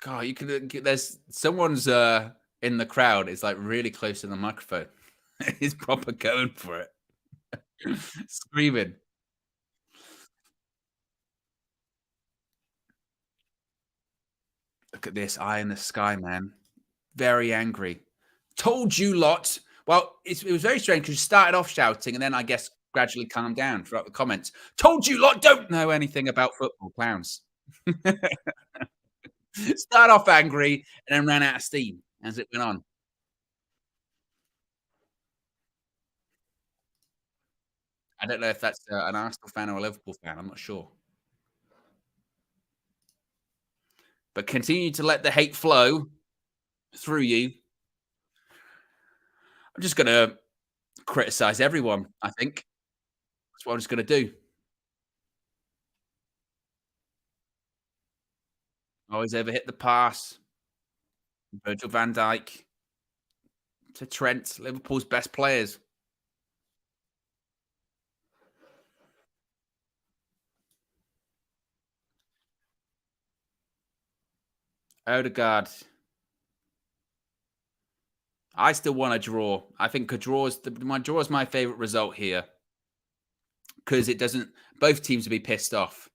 God, you could. There's someone's in the crowd is like really close to the microphone. He's proper going for it, screaming. Look at this eye in the sky, man. Very angry. Told you lot. Well, it was very strange because you started off shouting and then I guess gradually calmed down throughout the comments. Told you lot don't know anything about football, clowns. Start off angry and then ran out of steam as it went on. I don't know if that's an Arsenal fan or a Liverpool fan. I'm not sure. But continue to let the hate flow through you. I'm just going to criticize everyone, I think. That's what I'm just going to do. Always overhit the pass. Virgil van Dijk to Trent, Liverpool's best players. Odegaard. I still want a draw. I think my draw is my favorite result here because it doesn't. Both teams will be pissed off.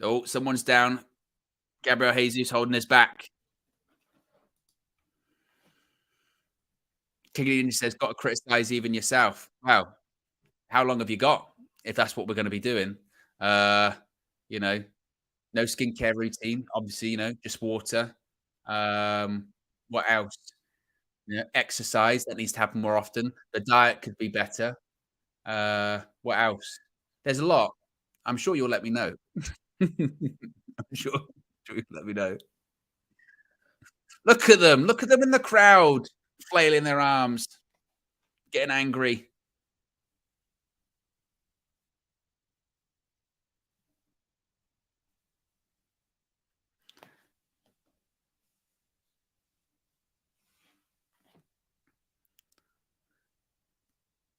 Oh, someone's down. Gabriel Jesus holding his back. Tiggy says, "Got to criticize even yourself." Wow, how long have you got? If that's what we're going to be doing, you know, no skincare routine. Obviously, just water. What else? Exercise that needs to happen more often. The diet could be better. What else? There's a lot. I'm sure you'll let me know. I'm sure you'll let me know. Look at them. Look at them in the crowd, flailing their arms, getting angry.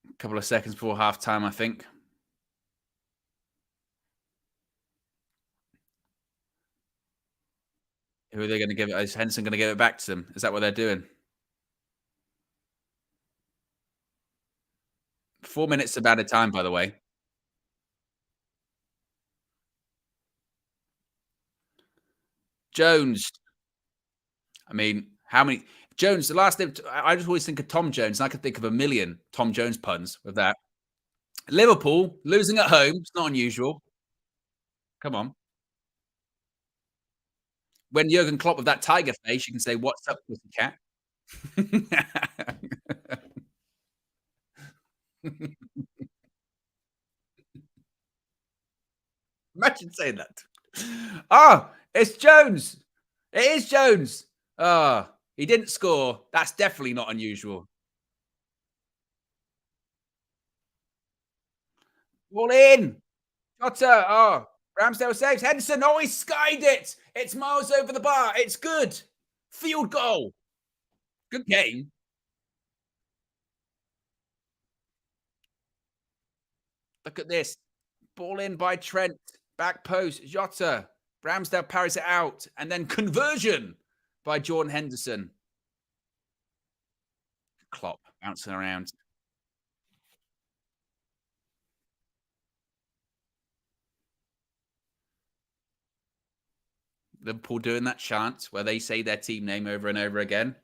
A couple of seconds before half time, I think. Who are they going to give it? Is Henderson going to give it back to them? Is that what they're doing? 4 minutes about a time, by the way. Jones. I mean, how many? Jones, the last name, I just always think of Tom Jones, and I could think of a million Tom Jones puns with that. Liverpool losing at home. It's not unusual. Come on. When Jurgen Klopp with that tiger face, you can say, "What's up, pussycat?" Imagine saying that. Oh, it's Jones. It is Jones. Oh, he didn't score. That's definitely not unusual. All in. Jota. Oh, Ramsdale saves. Henderson. Oh, he skied it. It's miles over the bar. It's good. Field goal. Good game. Look at this. Ball in by Trent. Back post. Jota. Ramsdale parries it out. And then conversion by Jordan Henderson. Klopp bouncing around. Liverpool doing that chant where they say their team name over and over again.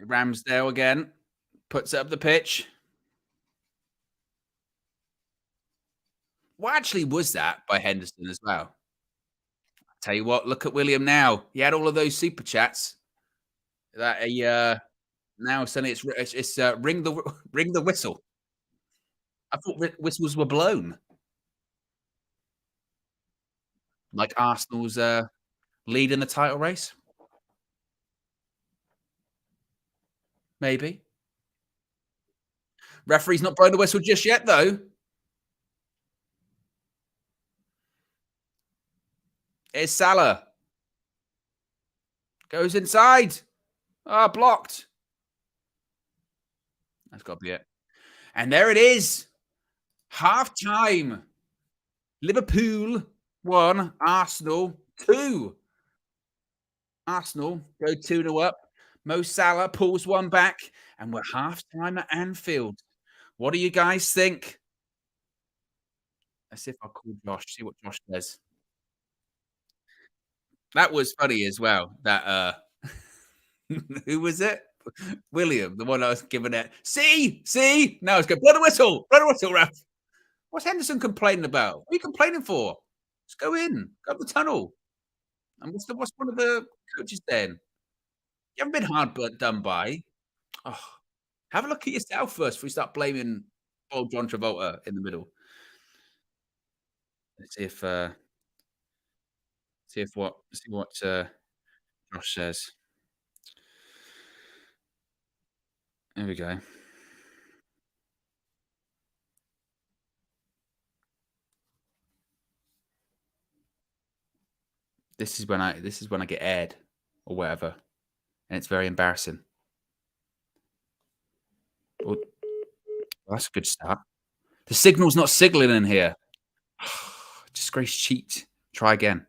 Ramsdale again puts up the pitch. What actually was that by Henderson as well? Tell you what, look at William now. He had all of those super chats. That now suddenly it's ring the ring the whistle. I thought whistles were blown, like Arsenal's lead in the title race. Maybe referee's not blown the whistle just yet, though. It's Salah. Goes inside. Ah, blocked. That's got to be it. And there it is. Half time. Liverpool 1, Arsenal 2. Arsenal go 2-0 up. Mo Salah pulls one back, and we're half time at Anfield. What do you guys think? Let's see if I call Josh, see what Josh says. That was funny as well. That who was it? William, the one I was giving it. See. Now it's going. Blow the whistle, ref. What's Henderson complaining about? What are you complaining for? Just go in, go up the tunnel. And what's one of the coaches saying? You haven't been hard done by. Oh, have a look at yourself first before you start blaming old John Travolta in the middle. Let's see what Josh says. There we go. This is when I get aired or whatever, and it's very embarrassing. Oh, that's a good start. The signal's not signaling in here. Disgrace cheat. Try again.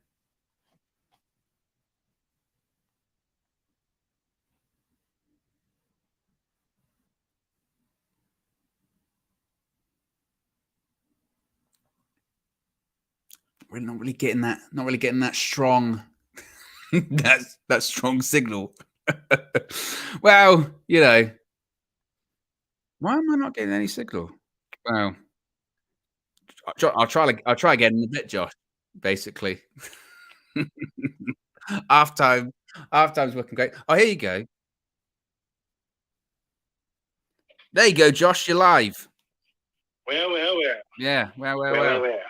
We're not really getting that strong that strong signal. Well, you know. Why am I not getting any signal? Well, I'll try again in a bit, Josh, basically. Half-time's working great. Oh, here you go. There you go, Josh, you're live. Where? Yeah, where?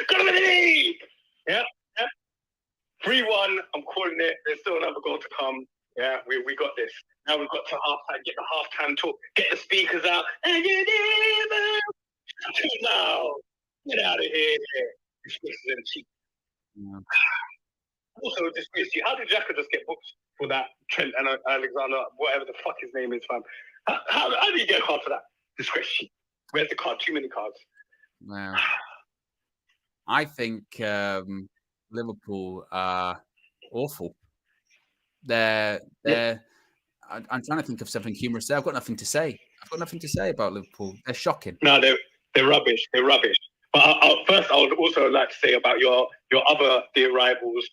Come with me! Yeah. 3-1, I'm calling it. There's still another goal to come. Yeah, we got this. Now we've got to half-time, get the half-time talk, get the speakers out. And you never now. Get out of here. Disgraces and cheat. Yeah. Also, disgrace. How did Xhaka just get booked for that? Trent and Alexander, whatever the fuck his name is, fam. How did you get a card for that? Disgrace. Where's the card? Too many cards. Wow. I think Liverpool are awful. I'm trying to think of something humorous there. I've got nothing to say about Liverpool. They're shocking. No, they're rubbish. But first, I would also like to say about your other dear rivals,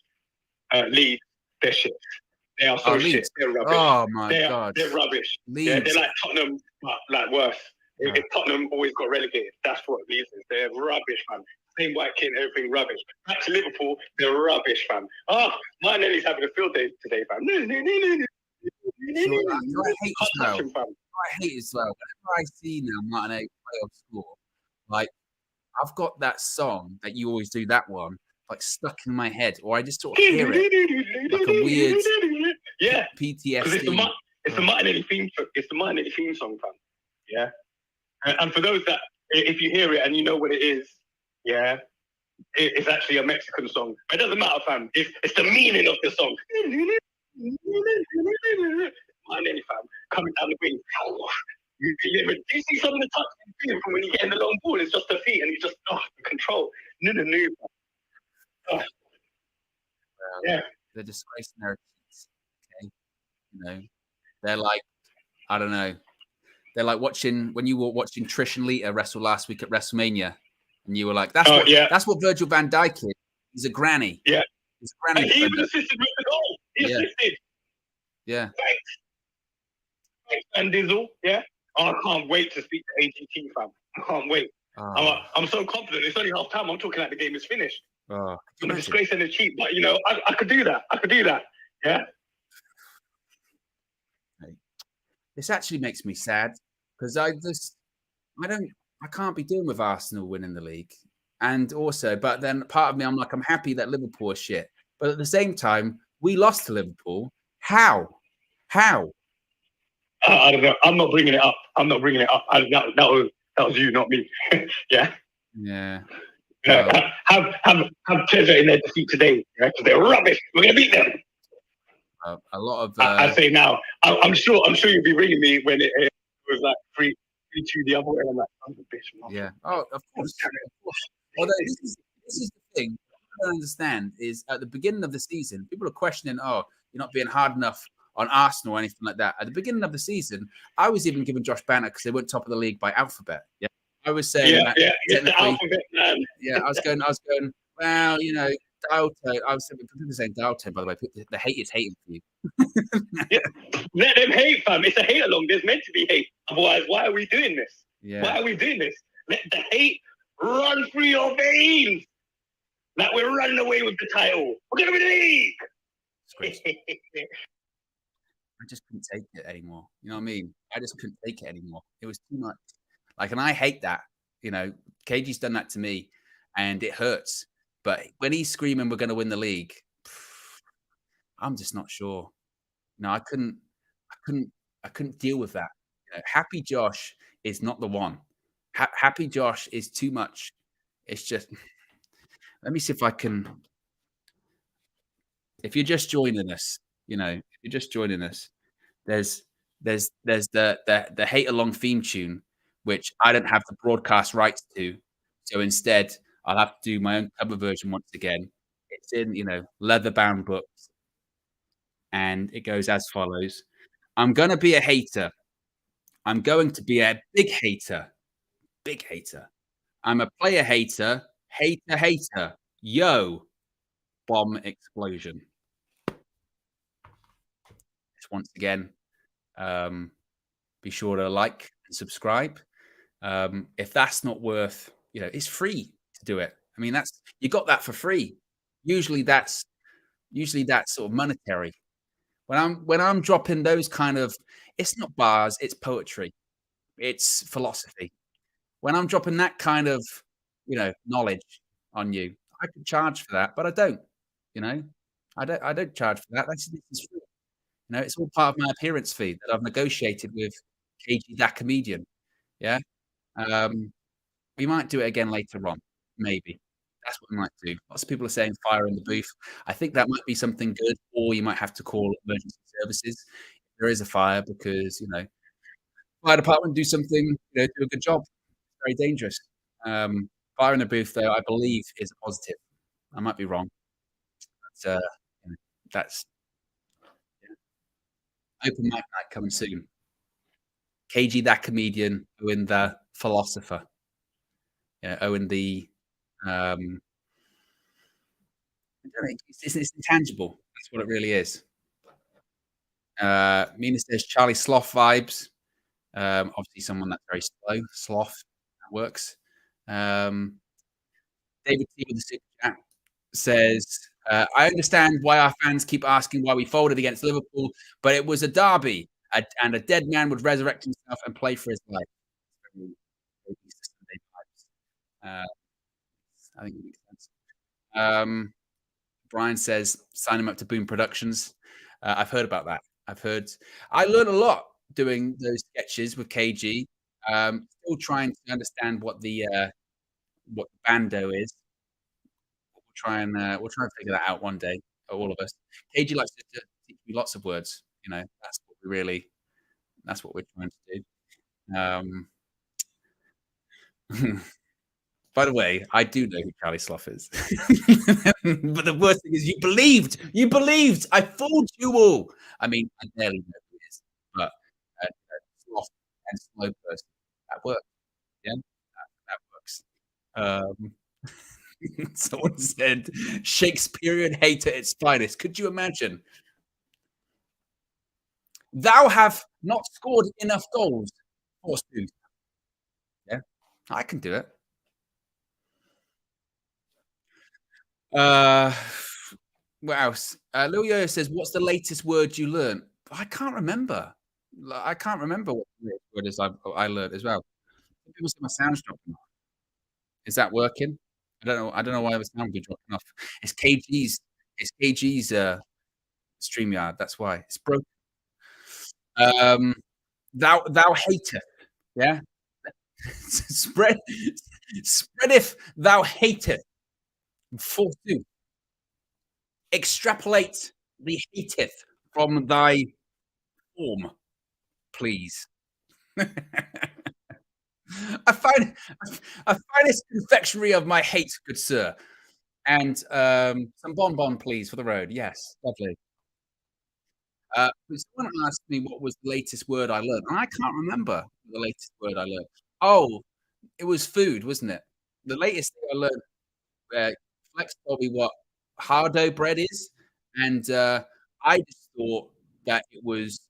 Leeds. They're shit. They are so shit. They're rubbish. Oh my god, they're rubbish. Leeds. Yeah, they're like Tottenham, but like worse. If Tottenham always got relegated, that's what Leeds is. They're rubbish, man. Same white kid, everything rubbish. Back to Liverpool, they're rubbish, fam. Oh, Martinelli's having a field day today, fam. I hate as well. Whenever I see now Martinelli play or score, like I've got that song that you always do, that one, like stuck in my head, or I just sort of hear it like a weird PTSD. It's the Martinelli theme. It's the Martinelli theme song, fam. Yeah. And for those that, if you hear it and you know what it is, yeah, it's actually a Mexican song. It doesn't matter, fam. It's the meaning of the song. Martinelli, fam, coming down the wing. Do you see some of the touch from when you get in the long ball? It's just the feet and you just control. No. Yeah. They're disgracing their teams. Okay, you know, they're like, I don't know. They're like when you were watching Trish and Lita wrestle last week at WrestleMania, and you were like, "That's what Virgil van Dijk is. He's a granny." Yeah, he's a granny. And he even assisted with the goal. He assisted. Yeah. Thanks, Van Dizzle. Yeah. Oh, I can't wait to speak to AGT, fam. I can't wait. I'm so confident. It's only half time. I'm talking like the game is finished. I'm a disgrace and a cheat, but you know, I could do that. Yeah. This actually makes me sad because I can't be doing with Arsenal winning the league, and also, but then part of me, I'm like, I'm happy that Liverpool is shit, but at the same time, we lost to Liverpool. How? I don't know. I'm not bringing it up. That was you, not me. Yeah. Yeah. Have pleasure in their defeat today, right? Because they're rubbish. We're gonna beat them. A lot of. I say now. I'm sure you'll be ringing me when it was like 3-2 the other way. And I'm like, I'm the bitch. Yeah. Oh, of course. Although this is the thing I don't understand is at the beginning of the season, people are questioning, oh, you're not being hard enough on Arsenal or anything like that. At the beginning of the season, I was even giving Josh Banner because they went top of the league by alphabet. Yeah. I was saying that it's the alphabet, man. Yeah, I was going, well, you know, dial tone. I was people saying dial tone, by the way. The hate is hating for you. Let them hate, fam. It's a hate along. There's meant to be hate. Otherwise, why are we doing this? Yeah. Why are we doing this? Let the hate run through your veins. Like we're running away with the title. We're going to win the league. I just couldn't take it anymore. You know what I mean? I just couldn't take it anymore. It was too much. Like, and I hate that. You know, KG's done that to me, and it hurts. But when he's screaming, "We're going to win the league," I'm just not sure. No, I couldn't deal with that. You know, Happy Josh is not the one. Happy Josh is too much. It's just. Let me see if I can. If you're just joining us, you know, if you're just joining us, there's the hate along theme tune, which I don't have the broadcast rights to. So instead, I'll have to do my own cover version once again. It's in, you know, leather-bound books. And it goes as follows. I'm going to be a hater. I'm going to be a big hater. Big hater. I'm a player hater. Hater. Yo. Bomb explosion. Just once again, be sure to like and subscribe. If that's not worth, you know, it's free to do it. I mean, you got that for free. Usually that's sort of monetary. When I'm dropping those kind of, it's not bars, it's poetry, it's philosophy. When I'm dropping that kind of, you know, knowledge on you, I could charge for that, but I don't. You know, I don't charge for that. This is free. You know, it's all part of my appearance fee that I've negotiated with KG that comedian. Yeah. We might do it again later on. Maybe. That's what we might do. Lots of people are saying fire in the booth. I think that might be something good, or you might have to call emergency services if there is a fire, because, you know, fire department do something, you know, do a good job. It's very dangerous. Fire in the booth, though, I believe is a positive. I might be wrong. But, you know, that's open mic night coming soon. KG that comedian, Owen the philosopher. Yeah, Owen the it's intangible. That's what it really is. Mina says Charlie Sloth vibes. Obviously someone that's very slow. Sloth. That works. David T with the super chat says, I understand why our fans keep asking why we folded against Liverpool, but it was a derby, and a dead man would resurrect himself and play for his life. I think it makes sense. Brian says, sign him up to Boom Productions. I've heard about that. I learned a lot doing those sketches with KG. Still trying to understand what the bando is. We'll try and figure that out one day, all of us. KG likes to teach me lots of words. You know, that's what we're trying to do. By the way, I do know who Charlie Sloth is. But the worst thing is you believed. I fooled you all. I mean, I barely know who he is, but Sloth and slow person, that works. Yeah, that works. Someone said Shakespearean hate at its finest. Could you imagine? Thou have not scored enough goals, forsooth. Yeah, I can do it. What else? Lil Yo says, "What's the latest word you learned?" I can't remember. I can't remember what the word is I learned as well. People say my sound's dropping off. Is that working? I don't know why the sound would be dropping off. It's KG's. It's KG's StreamYard. That's why it's broken. Thou hateth. Yeah. Spread if thou hateth. Forsooth. Extrapolate the hateth from thy form, please. I find this confectionery of my hate, good sir. And some bonbon, please, for the road. Yes, lovely. Someone asked me what was the latest word I learned, and I can't remember the latest word I learned. Oh, it was food, wasn't it? The latest thing I learned, Flex told me what hardo bread is, and I just thought that it was.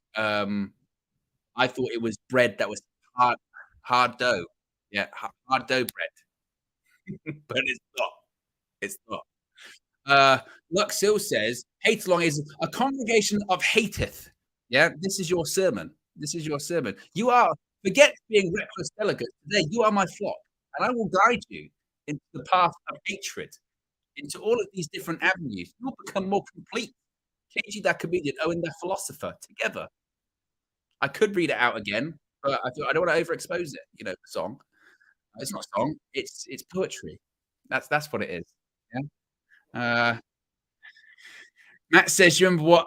I thought it was bread that was hard, hard dough. Yeah, hard dough bread, but it's not. It's not. Luxil says, hate along is a congregation of hateth. Yeah, this is your sermon. This is your sermon. You are, forget being reckless delegates. Today, you are my flock, and I will guide you into the path of hatred, into all of these different avenues. You'll become more complete. KG that comedian, Owen the philosopher, together. I could read it out again, but I thought I don't want to overexpose it. You know, the song. It's not a song. It's poetry. That's what it is. Yeah. Matt says, "You remember what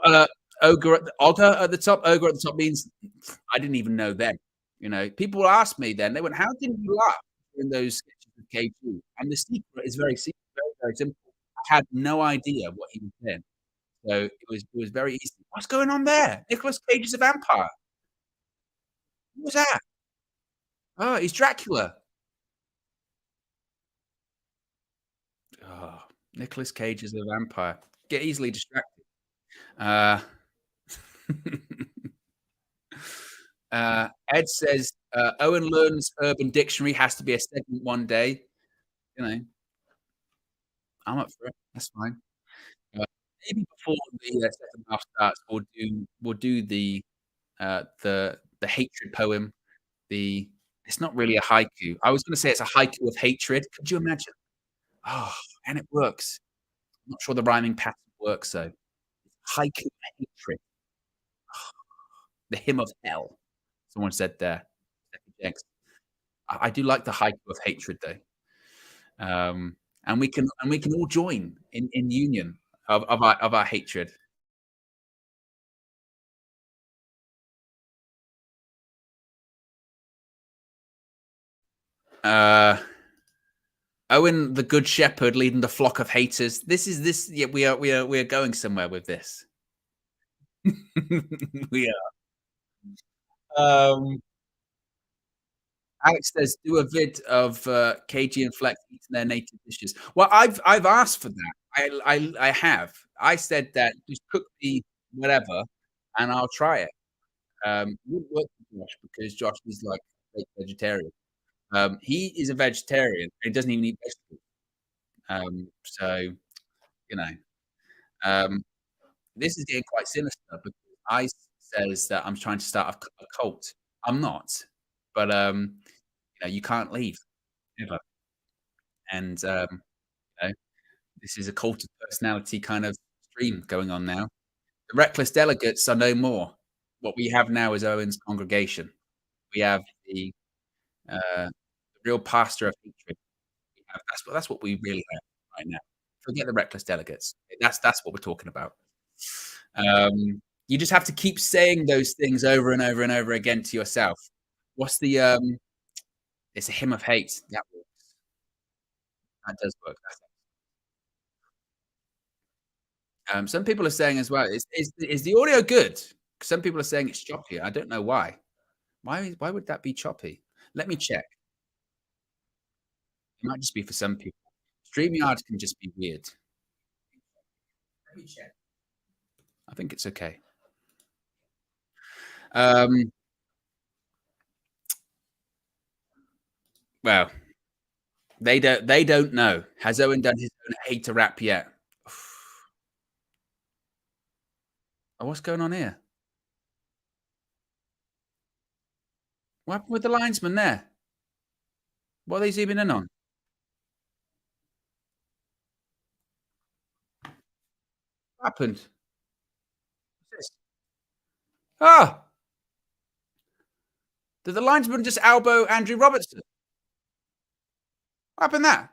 ogre at the top? Ogre at the top means." I didn't even know then. You know, people asked me then. They went, "How didn't you laugh in those sketches of KG?" And the secret is very simple, very simple. I had no idea what he was saying, so it was very easy. What's going on there? Nicolas Cage is a vampire. What was that? Oh, he's Dracula. Oh, Nicolas Cage is a vampire. Get easily distracted. Uh, Ed says Owen learns Urban Dictionary has to be a segment one day. You know, I'm up for it. That's fine. Maybe before the second half starts, we'll do the hatred poem. It's not really a haiku. I was going to say it's a haiku of hatred. Could you imagine? Oh, and it works. I'm not sure the rhyming pattern works though. Haiku of hatred. The hymn of hell. Someone said there. I do like the haiku of hatred though. And we can all join in union of our hatred. Owen, the good shepherd, leading the flock of haters. This. Yeah, we are going somewhere with this. We are. Alex says, do a vid of KG and Flex eating their native dishes. Well, I've asked for that. I have. I said that just cook the whatever, and I'll try it. It wouldn't work for Josh because Josh is like a vegetarian. He is a vegetarian and doesn't even eat vegetables. So you know, um, this is getting quite sinister because I says that I'm trying to start a cult. I'm not, but you can't leave ever. And you know, this is a cult of personality kind of stream going on now. The reckless delegates are no more. What we have now is Owen's congregation. We have the real pastor of hatred. That's what we really have right now. Forget the reckless delegates. That's what we're talking about. You just have to keep saying those things over and over and over again to yourself. What's the it's a hymn of hate. That works. That does work. Some people are saying as well, is the audio good? Some people are saying it's choppy. I don't know why. Why would that be choppy? Let me check. It might just be for some people. StreamYard can just be weird. Let me check. I think it's okay. Well, they don't know. Has Owen done his own hater rap yet? Oh, what's going on here? What happened with the linesman there? What are they zooming in on? What happened? What's this? Ah! Did the linesman just elbow Andrew Robertson? What happened there?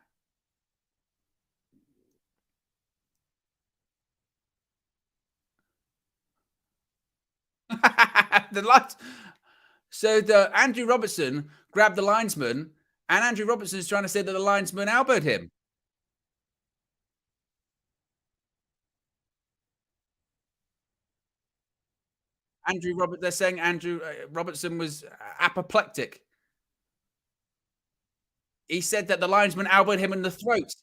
the lines. So the Andrew Robertson grabbed the linesman, and Andrew Robertson is trying to say that the linesman elbowed him. They're saying Andrew Robertson was apoplectic. He said that the linesman elbowed him in the throat.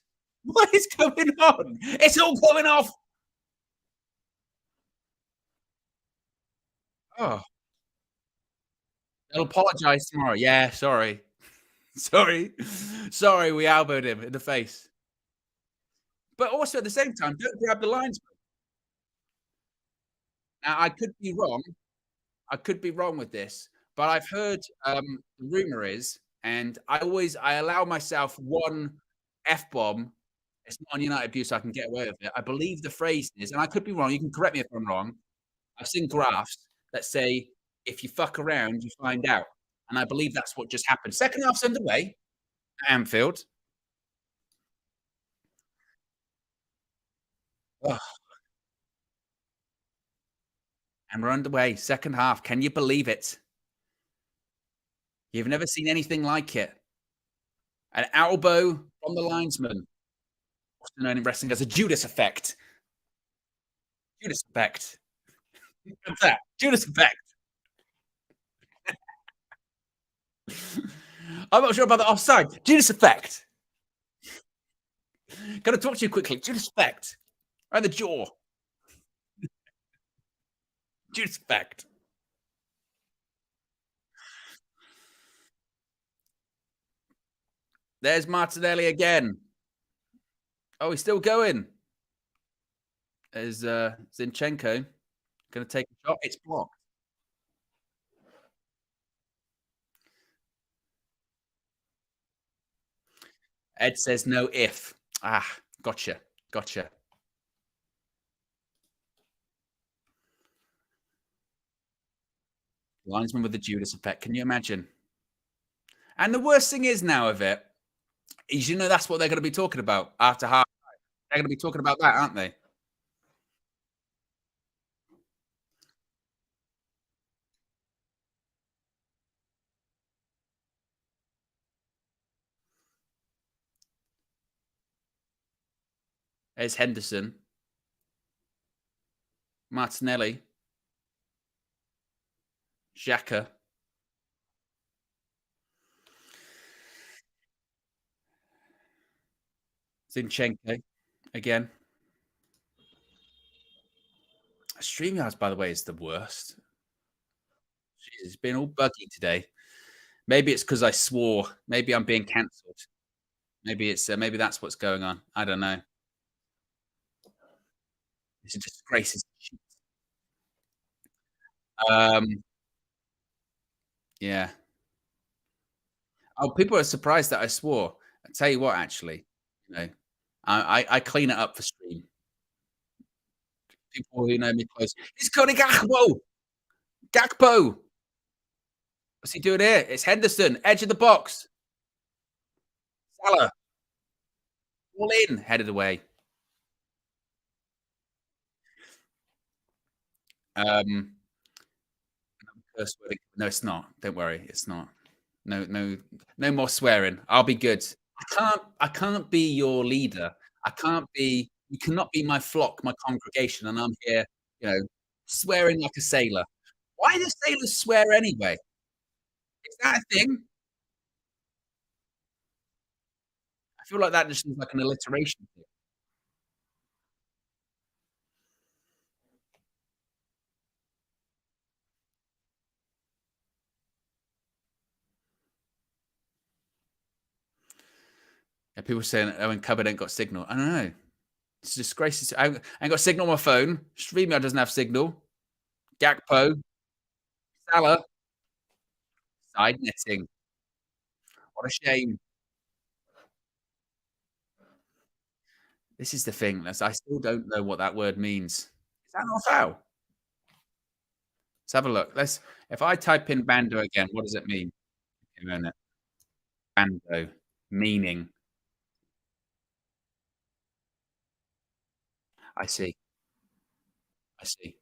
What is going on? It's all going off. Oh, they'll apologize tomorrow. Yeah, sorry. Sorry, we elbowed him in the face. But also at the same time, don't grab the linesman. Now, I could be wrong. I could be wrong with this, but I've heard, the rumor is, and I allow myself one F-bomb. It's not on United View, so I can get away with it. I believe the phrase is, and I could be wrong, you can correct me if I'm wrong. I've seen graphs that say, "If you fuck around, you find out," and I believe that's what just happened. Second half's underway at Anfield. Ugh, and we're underway. Second half. Can you believe it? You've never seen anything like it. An elbow from the linesman, also known in wrestling as a Judas effect. Judas effect. What's that? Judas effect. I'm not sure about the offside. Judas effect. Gotta talk to you quickly. Judas effect. Right in the jaw. Judas effect. There's Martinelli again. Oh, he's still going. There's Zinchenko gonna take a shot. It's blocked. Ed says no if. Ah, gotcha. Gotcha. Linesman with the Judas effect. Can you imagine? And the worst thing is now of it is, you know, that's what they're going to be talking about after half. They're going to be talking about that, aren't they? There's Henderson, Martinelli, Xhaka, Zinchenko again. StreamYards, by the way, is the worst. It's been all buggy today. Maybe it's because I swore. Maybe I'm being cancelled. Maybe it's maybe that's what's going on. I don't know. It's a disgrace. Um, yeah. Oh, people are surprised that I swore. I tell you what, actually, you know, I clean it up for stream. People who know me close. It's Cody Gakpo. Gakpo. What's he doing here? It's Henderson, edge of the box. Salah, all in, headed away. Um, curse word. No, it's not. Don't worry, it's not. No more swearing. I'll be good. I can't be your leader. I can't be. You cannot be my flock, my congregation, and I'm here, you know, swearing like a sailor. Why do sailors swear anyway? Is that a thing? I feel like that just seems like an alliteration thing. Yeah, people saying, "Oh, and Cupboard ain't got signal." I don't know. It's a disgrace. I ain't got signal on my phone. StreamYard doesn't have signal. Gakpo, Salah, side netting. What a shame. This is the thing. I still don't know what that word means. Is that not a foul? Let's have a look. If I type in Bando again, what does it mean? Wait a minute. Bando, meaning. I see. I see.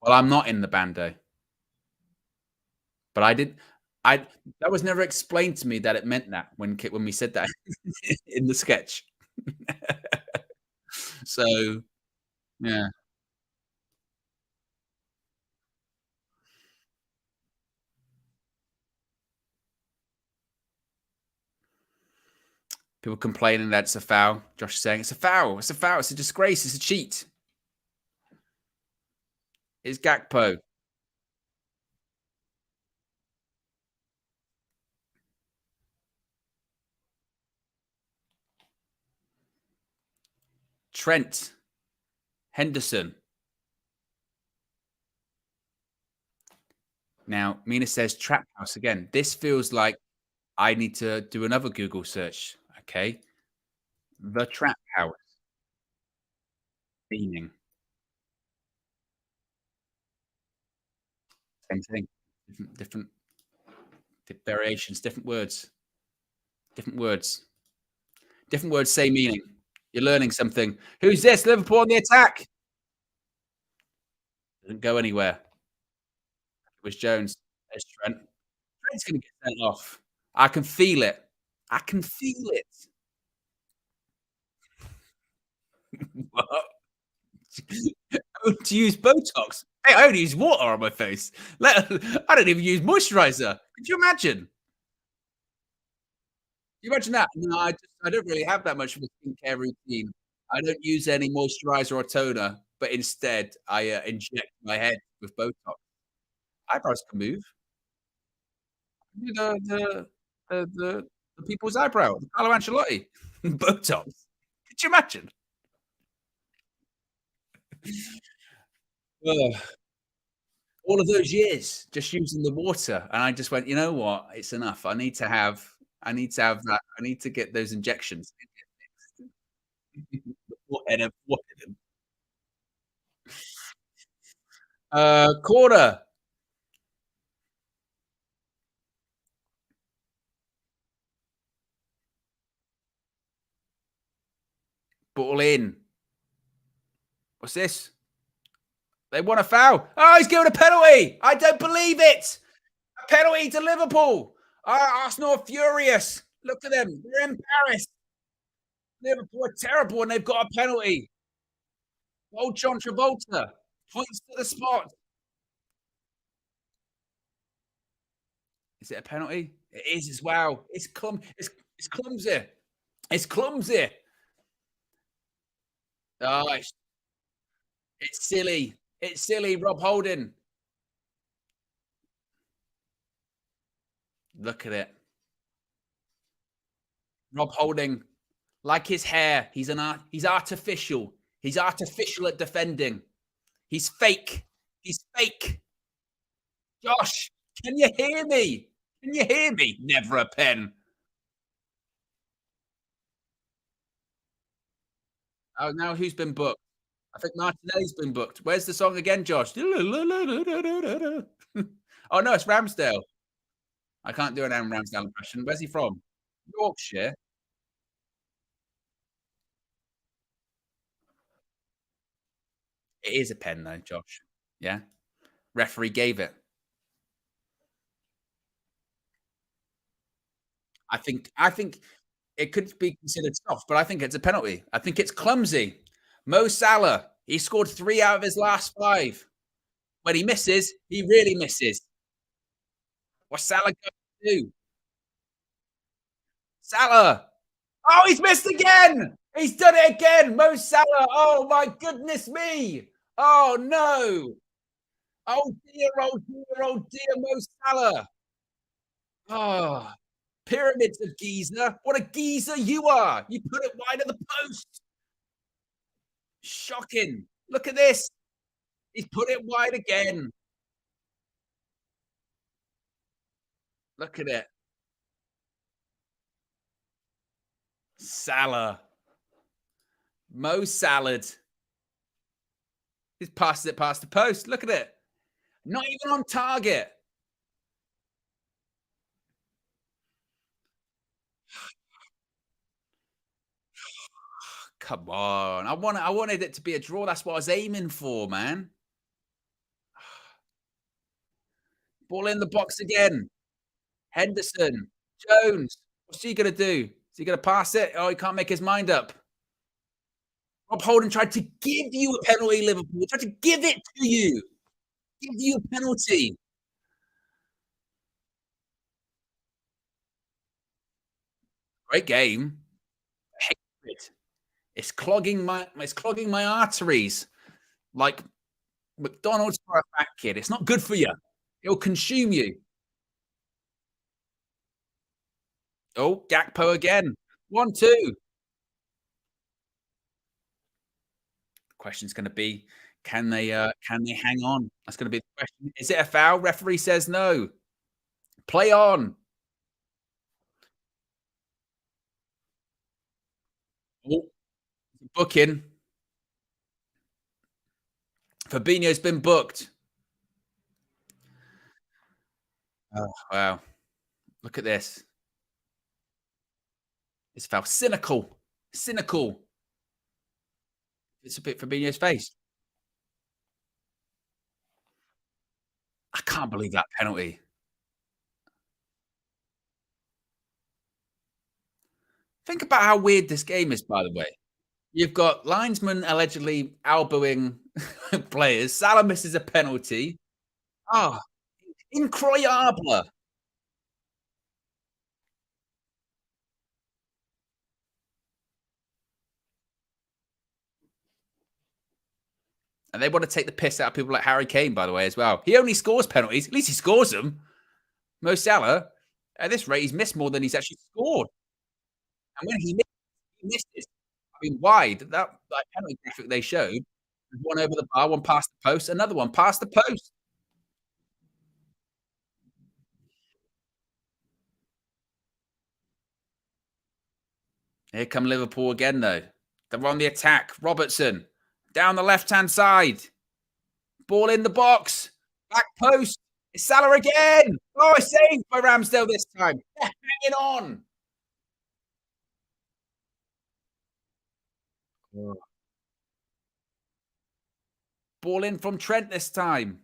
Well, I'm not in the Bando. but I did. I that was never explained to me that it meant that when we said that in the sketch. So yeah, people complaining that it's a foul. Josh saying it's a foul. It's a foul. It's a disgrace. It's a cheat. It's Gakpo. Trent Henderson. Now, Mina says trap house again. This feels like I need to do another Google search. Okay. The trap house meaning. Same thing. Different variations, different words. Different words. Different words, same meaning. You're learning something. Who's this? Liverpool on the attack. Doesn't go anywhere. It was Jones. There's Trent. Trent's going to get sent off. I can feel it. I can feel it. What? To use Botox? Hey, I only use water on my face. I don't even use moisturizer. Could you imagine? You imagine that? No, I don't really have that much of a skincare routine. I don't use any moisturizer or toner, but instead I inject my head with Botox. Eyebrows can move. You know, the people's eyebrow, the Carlo Ancelotti, Botox. Could you imagine? Ugh. All of those years just using the water, and I just went, you know what? It's enough. I need to have that. I need to get those injections. Forehead, forehead. Quarter. Ball in. What's this? They want a foul. Oh, he's given a penalty. I don't believe it. A penalty to Liverpool. Arsenal are furious. Look at them. They're in Paris. Liverpool are terrible and they've got a penalty. Old John Travolta points to the spot. Is it a penalty? It is as well. It's clumsy. It's clumsy. Oh, it's silly. It's silly, Rob Holding. Look at it. Rob Holding, like his hair, he's artificial. He's artificial at defending. He's fake. He's fake. Josh, can you hear me? Can you hear me? Never a pen. Oh, now who's been booked? I think Martinelli's been booked. Where's the song again, Josh? Oh no, it's Ramsdale. I can't do an Aaron Ramsdale impression. Where's he from? Yorkshire. It is a pen though, Josh. Yeah. Referee gave it. I think it could be considered soft, but I think it's a penalty. I think it's clumsy. Mo Salah, he scored 3 out of his last 5. When he misses, he really misses. What's Salah going to do? Salah. Oh, he's missed again. He's done it again. Mo Salah. Oh, my goodness me. Oh, no. Oh, dear, oh, dear, oh, dear, Mo Salah. Oh, pyramids of Giza. What a geezer you are. You put it wide of the post. Shocking. Look at this. He's put it wide again. Look at it. Salah. Mo Salad. He's passed it past the post. Look at it. Not even on target. Come on. I wanted it to be a draw. That's what I was aiming for, man. Ball in the box again. Henderson. Jones. What's he going to do? Is he going to pass it? Oh, he can't make his mind up. Rob Holding tried to give you a penalty, Liverpool. He tried to give it to you. Give you a penalty. Great game. I hate it. It's clogging my arteries like McDonald's for a fat kid. It's not good for you. It'll consume you. Oh, Gakpo again. 1-2. The question's going to be, can they hang on? That's going to be the question. Is it a foul? Referee says no. Play on. Oh, booking. Fabinho's been booked. Oh, wow. Look at this. It's foul. Cynical. Cynical. It's a bit Fabinho's face. I can't believe that penalty. Think about how weird this game is, by the way. You've got linesman allegedly elbowing players. Salah misses a penalty. Oh, incroyable. And they want to take the piss out of people like Harry Kane, by the way, as well. He only scores penalties. At least he scores them. Mo Salah, at this rate, he's missed more than he's actually scored. And when he missed it. I mean, wide. That penalty graphic they showed, one over the bar, one past the post, another one past the post. Here come Liverpool again, though. They're on the attack. Robertson down the left-hand side. Ball in the box. Back post. It's Salah again. Oh, it's saved by Ramsdale this time. They're hanging on. Oh. Ball in from Trent this time.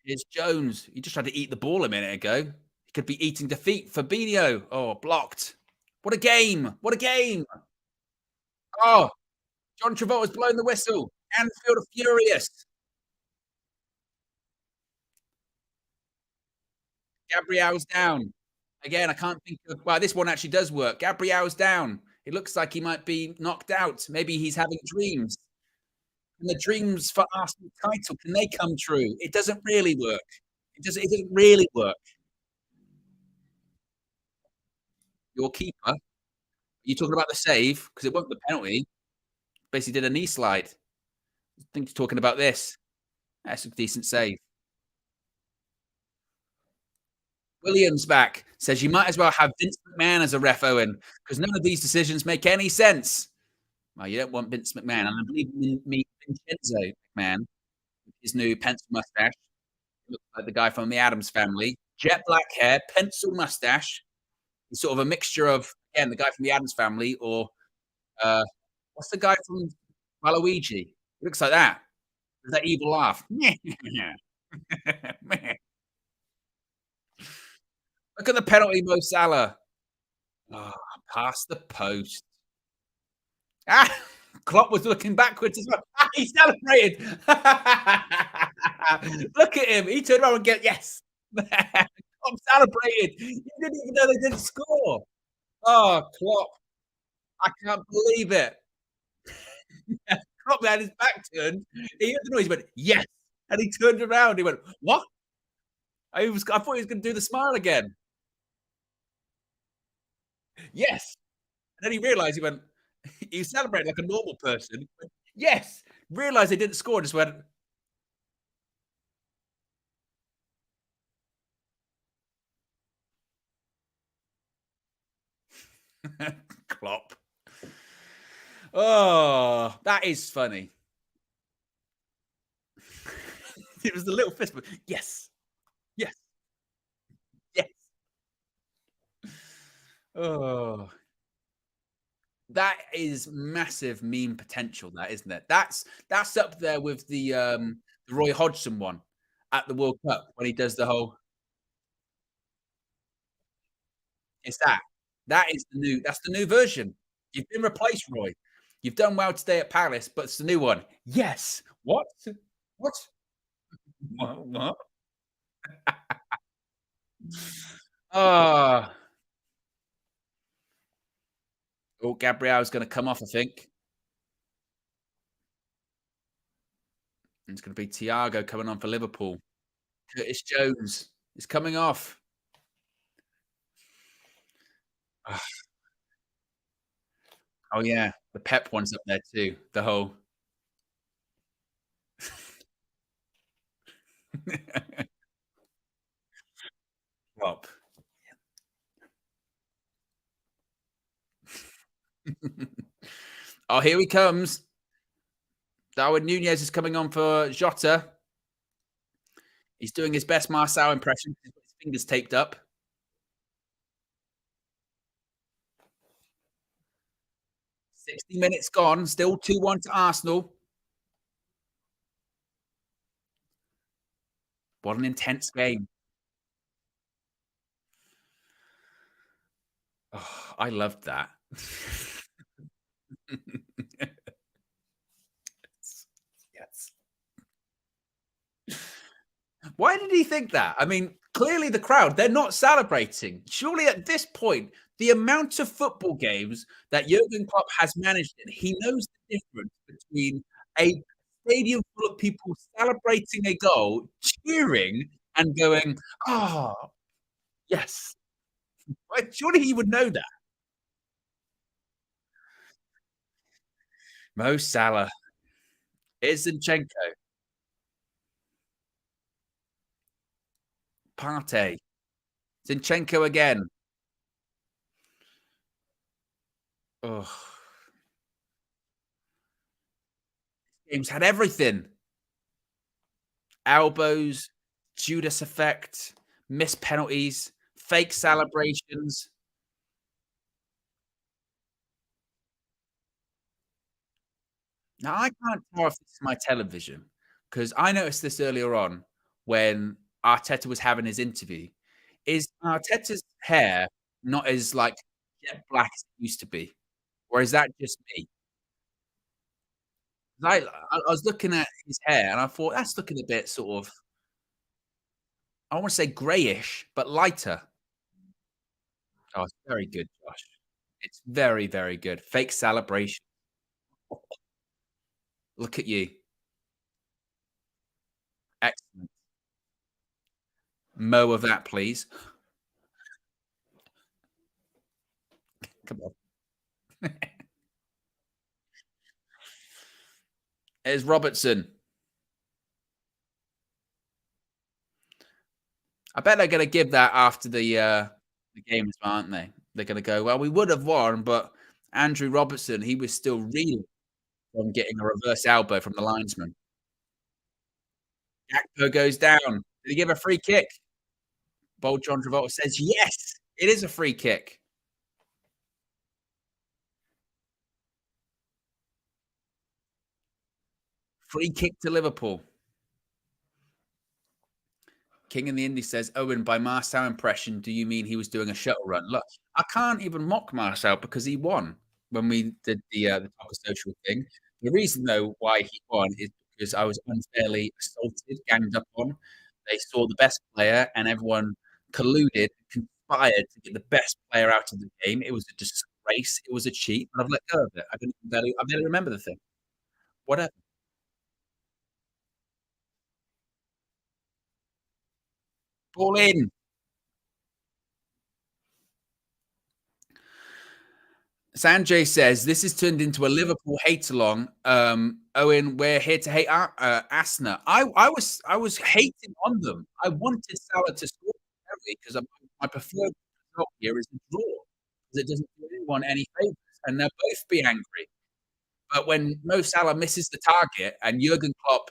Here's Jones. He just tried to eat the ball a minute ago. He could be eating defeat. Fabinho. Oh, blocked. What a game. What a game. Oh, John Travolta's blown the whistle. Anfield are furious. Gabriel's down. Again, I can't think of... Well, this one actually does work. Gabriel's down. It looks like he might be knocked out. Maybe he's having dreams. And the dreams for Arsenal title, can they come true? It doesn't really work. It doesn't really work. Your keeper, you're talking about the save, because it wasn't the penalty. Basically did a knee slide. I think you're talking about this. That's a decent save. Williams back says you might as well have Vince McMahon as a ref, Owen, because none of these decisions make any sense. Well, you don't want Vince McMahon, and I believe in me, Vincenzo McMahon, with his new pencil mustache. Looks like the guy from the Addams Family. Jet black hair, pencil mustache. He's sort of a mixture of, again, the guy from the Addams Family, or what's the guy from Waluigi? He looks like that. There's that evil laugh. Look at the penalty, Mo Salah. Oh, past the post. Ah, Klopp was looking backwards as well. Ah, he celebrated. Look at him. He turned around and get yes. Klopp celebrated. You didn't even know they didn't score. Oh, Klopp. I can't believe it. Klopp had his back turned. He heard the noise. He went, yes. And he turned around. He went, what? I thought he was going to do the smile again. Yes. And then he realized he went, he celebrated like a normal person. Went, yes. Realized they didn't score. Just went, Klopp. Oh, that is funny. It was the little fist. Yes. Yes. Yes. Oh. That is massive meme potential, that isn't it? That's up there with the Roy Hodgson one at the World Cup when he does the whole. It's that. That's the new version. You've been replaced, Roy. You've done well today at Palace, but it's the new one. Yes. What? What? What? Oh. Oh, Gabriel's gonna come off, I think. And it's gonna be Thiago coming on for Liverpool. Curtis Jones is coming off. Ah, oh, yeah. The Pep one's up there too. The whole flop. Oh, here he comes. Darwin Nunez is coming on for Jota. He's doing his best Marcel impression. He's got his fingers taped up. 60 minutes gone. Still 2-1 to Arsenal. What an intense game. Oh, I loved that. Yes. Why did he think that? I mean, clearly the crowd, they're not celebrating. Surely at this point, the amount of football games that Jurgen Klopp has managed in, he knows the difference between a stadium full of people celebrating a goal, cheering, and going, "Oh, yes." Right? Surely he would know that. Mo Salah, Zinchenko, Partey, Zinchenko again. Oh, game's had everything. Elbows, Judas effect, missed penalties, fake celebrations. Now, I can't tell if this is my television because I noticed this earlier on when Arteta was having his interview. Is Arteta's hair not as, like, jet black as it used to be? Or is that just me? 'Cause I was looking at his hair and I thought, "That's looking a bit sort of," I wanna say grayish, but lighter. Oh, it's very good, Josh. It's very, very good. Fake celebration. Look at you. Excellent. Mo of that, please. Come on. There's Robertson. I bet they're gonna give that after the game as well, aren't they? They're gonna go, "Well, we would have won, but Andrew Robertson, he was still reeling from getting a reverse elbow from the linesman." Gakpo goes down. Did he give a free kick? Bold John Travolta says, "Yes, it is a free kick." Free kick to Liverpool. King in the Indie says, "Owen, by Marcel impression, do you mean he was doing a shuttle run?" Look, I can't even mock Marcel because he won when we did the Talk Social thing. The reason, though, why he won is because I was unfairly assaulted, ganged up on. They saw the best player, and everyone colluded, conspired to get the best player out of the game. It was a disgrace. It was a cheat, and I've let go of it. I barely remember the thing. Whatever. Ball in. Sanjay says this has turned into a Liverpool hate along. Owen, we're here to hate Asna. I was hating on them. I wanted Salah to score because my preferred result here is a draw because it doesn't do anyone any favors, and they'll both be angry. But when Mo Salah misses the target and Jurgen Klopp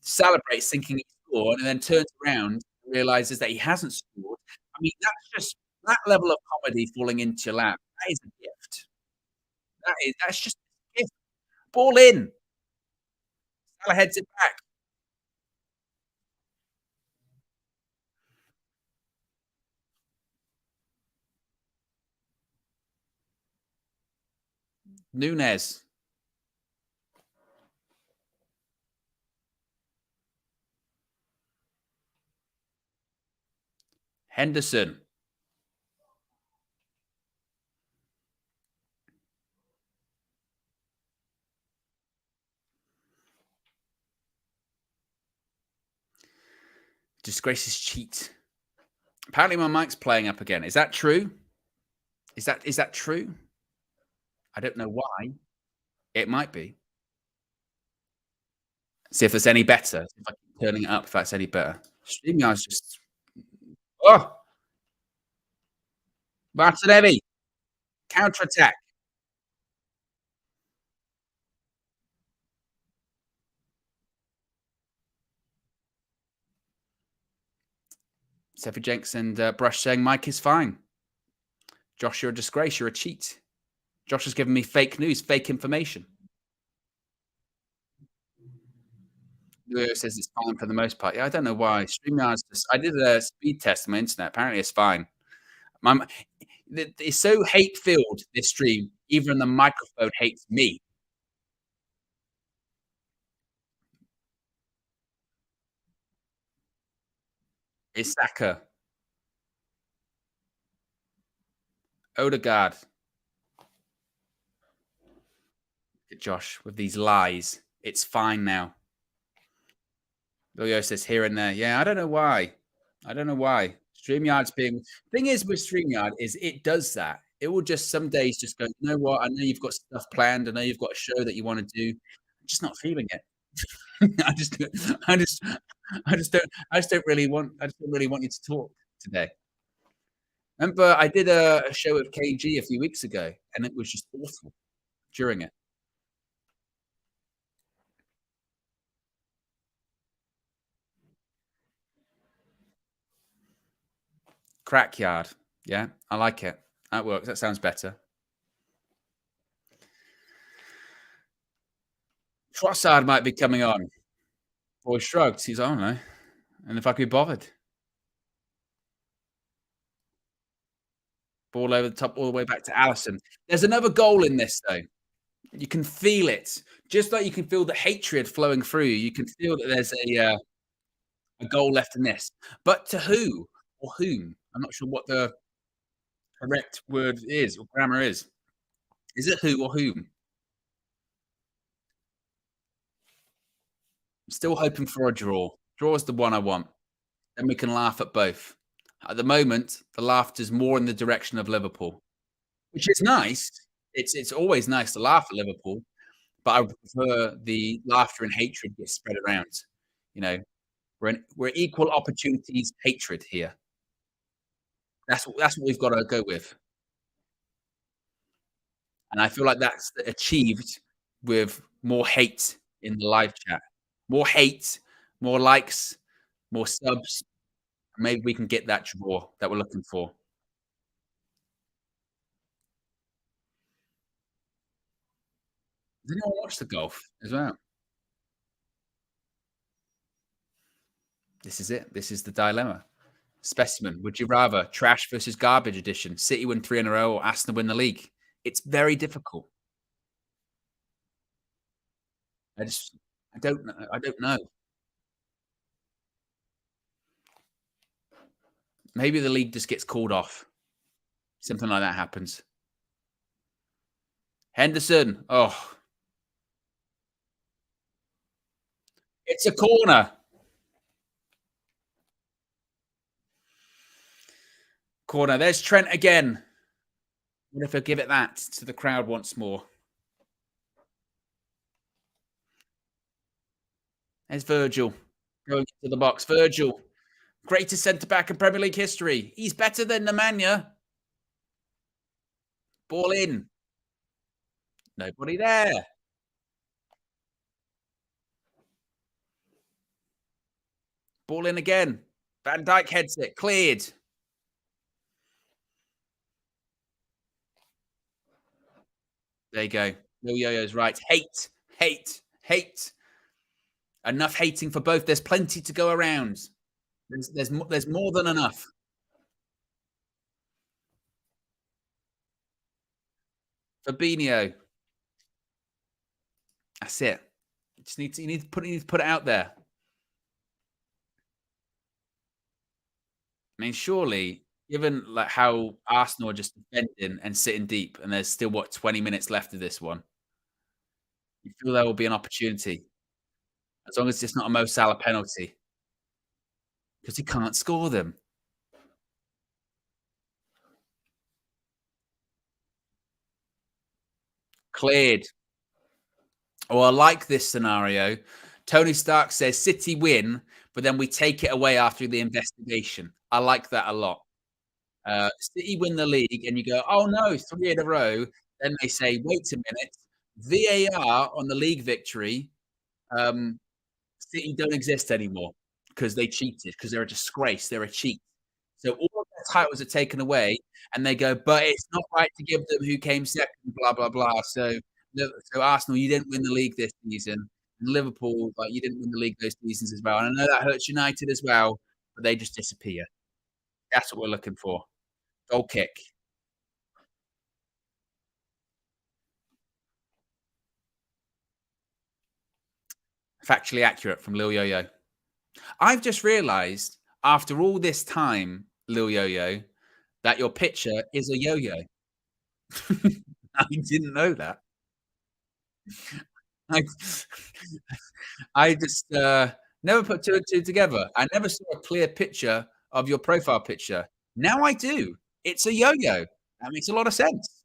celebrates thinking he scored and then turns around and realizes that he hasn't scored, I mean that's just that level of comedy falling into your lap. That is a gift. That's just a gift. Ball in. Salah heads it back. Nunez. Henderson. Disgraces cheat. Apparently my mic's playing up again. Is that true? Is that true? I don't know why. It might be. See if it's any better. If I keep turning it up, if that's any better. StreamYard's just oh, Martinelli. Counter attack. Sefi Jenks and Brush saying Mike is fine. Josh, you're a disgrace. You're a cheat. Josh has given me fake news, fake information. Leo says it's fine for the most part. Yeah, I don't know why. StreamYard's just, I did a speed test on my internet. Apparently it's fine. It's so hate-filled, this stream. Even the microphone hates me. It's Saka. Odegaard. Josh, with these lies. It's fine now. Leo says here and there. Yeah, I don't know why. I don't know why. StreamYard's being... Thing is with StreamYard is it does that. It will just some days just go, you know what? I know you've got stuff planned. I know you've got a show that you want to do. I'm just not feeling it. I just don't really want you to talk today. Remember, I did a show with KG a few weeks ago, and it was just awful during it. Crackyard. Yeah, I like it. That works. That sounds better. Trossard might be coming on. Boy shrugged. He's, I don't know. And if I could be bothered. Ball over the top, all the way back to Allison. There's another goal in this, though. You can feel it. Just like you can feel the hatred flowing through you. You can feel that there's a goal left in this. But to who or whom? I'm not sure what the correct word is or grammar is. Is it who or whom? I'm still hoping for a draw. Draw is the one I want. Then we can laugh at both. At the moment, the laughter's more in the direction of Liverpool, which is nice. It's always nice to laugh at Liverpool, but I prefer the laughter and hatred gets spread around. You know, we're equal opportunities hatred here. That's what we've got to go with. And I feel like that's achieved with more hate in the live chat. More hate, more likes, more subs. Maybe we can get that draw that we're looking for. Does anyone watch the golf as well? This is it. This is the dilemma. Specimen. Would you rather trash versus garbage edition? City win 3 in a row or Arsenal win the league? It's very difficult. I don't know. I don't know. Maybe the league just gets called off. Something like that happens. Henderson. Oh. It's a corner. Corner. There's Trent again. What if I give it that to the crowd once more? There's Virgil going to the box. Virgil, greatest centre-back in Premier League history. He's better than Nemanja. Ball in. Nobody there. Ball in again. Van Dijk heads it. Cleared. There you go. Lil Yo-Yo's right. Hate, hate, hate. Enough hating for both. There's plenty to go around. There's more than enough. Fabinho. That's it. You need to put it out there. I mean, surely, given like how Arsenal are just defending and sitting deep, and there's still 20 minutes left of this one, you feel there will be an opportunity as long as it's not a Mo Salah penalty because he can't score them. Cleared. Oh, I like this scenario. Tony Stark says City win, but then we take it away after the investigation. I like that a lot. City win the league, and you go, oh no, 3 in a row. Then they say, wait a minute, VAR on the league victory. City don't exist anymore because they cheated, because they're a disgrace. They're a cheat. So all of their titles are taken away, and they go, but it's not right to give them who came second, blah, blah, blah. So Arsenal, you didn't win the league this season. And Liverpool, like you didn't win the league those seasons as well. And I know that hurts United as well, but they just disappear. That's what we're looking for. Goal kick. Factually accurate from Lil Yo-Yo. I've just realized after all this time, Lil Yo-Yo, that your picture is a yo-yo. I didn't know that. I, I just never put two and two together. I never saw a clear picture of your profile picture. Now I do. It's a yo-yo. That makes a lot of sense.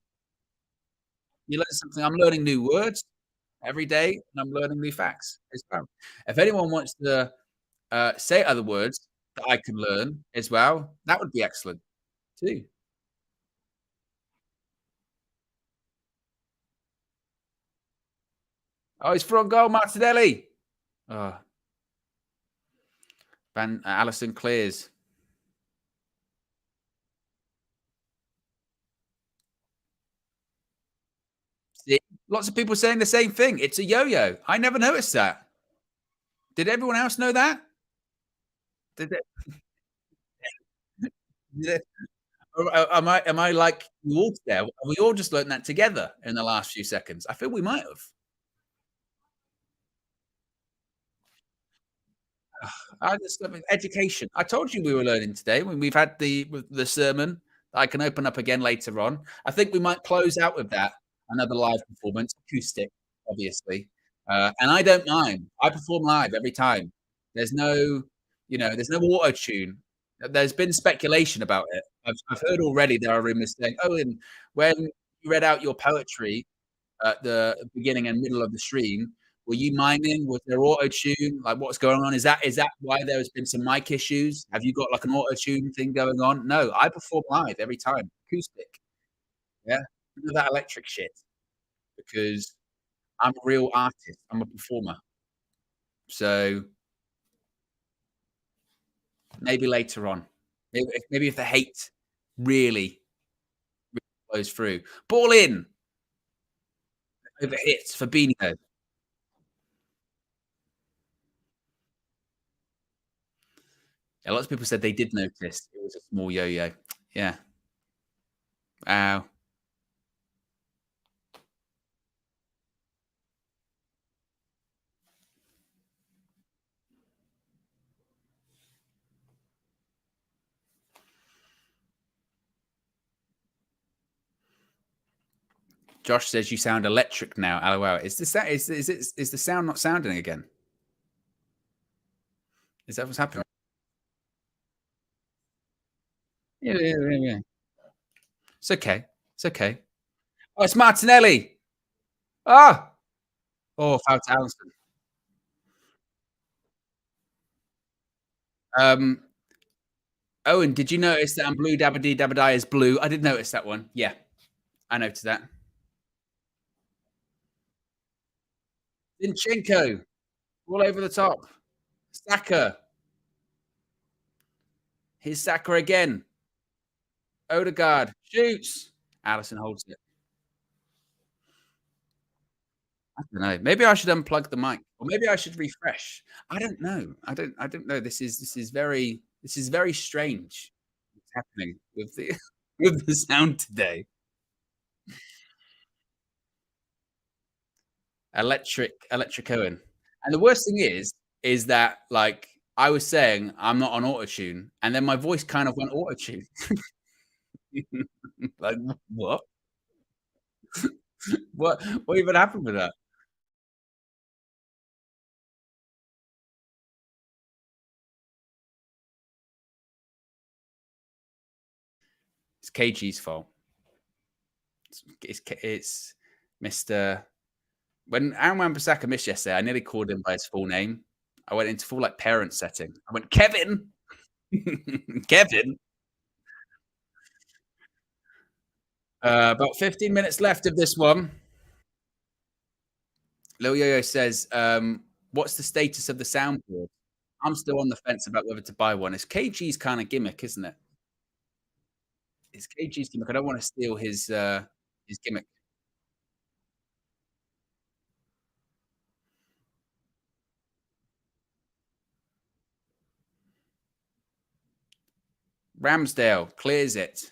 You learn something. I'm learning new words every day, and I'm learning new facts as well. If anyone wants to say other words that I can learn as well, that would be excellent too. Oh, he's front goal, Martinelli. Oh, Allison clears. See, lots of people saying the same thing. It's a yo-yo. I never noticed that. Did everyone else know that? Did it, did it, am I like you all there? We all just learned that together in the last few seconds. I feel we might have. I mean, education. I told you we were learning today when we've had the sermon that I can open up again later on. I think we might close out with that another live performance, acoustic, obviously. And I don't mind. I perform live every time. There's no, there's no auto tune. There's been speculation about it. I've heard already there are rumors saying, oh, and when you read out your poetry at the beginning and middle of the stream, were you miming? Was there auto tune? Like, what's going on? Is that why there has been some mic issues? Have you got like an auto tune thing going on? No, I perform live every time, acoustic. Yeah, none of that electric shit because I'm a real artist. I'm a performer. So maybe later on, maybe if the hate really flows through, ball in over hits Fabinho. Yeah, lots of people said they did notice it was a small yo-yo. Yeah. Wow. Josh says you sound electric now. LOL. Is the sound not sounding again? Is that what's happening? Yeah. It's okay. It's okay. Oh, it's Martinelli. Ah. Oh, foul to Allison. Owen, did you notice that I'm blue dabba dabba is blue? I did notice that one. Yeah, I noticed that. Zinchenko, all over the top. Saka. Here's Saka again. Odegaard shoots. Allison holds it. I don't know. Maybe I should unplug the mic, or maybe I should refresh. I don't know. I don't know. This is very strange. What's happening with the with the sound today? Electric Owen. And the worst thing is that like I was saying I'm not on autotune, and then my voice kind of went autotune. Like what? What even happened with that? It's KG's fault. It's Mr. When Aaron Wan-Bissaka missed yesterday, I nearly called him by his full name. I went into full like parent setting. I went, Kevin, Kevin. About 15 minutes left of this one. Lil Yo-Yo says, "What's the status of the soundboard?" I'm still on the fence about whether to buy one. It's KG's kind of gimmick, isn't it? It's KG's gimmick. I don't want to steal his gimmick. Ramsdale clears it.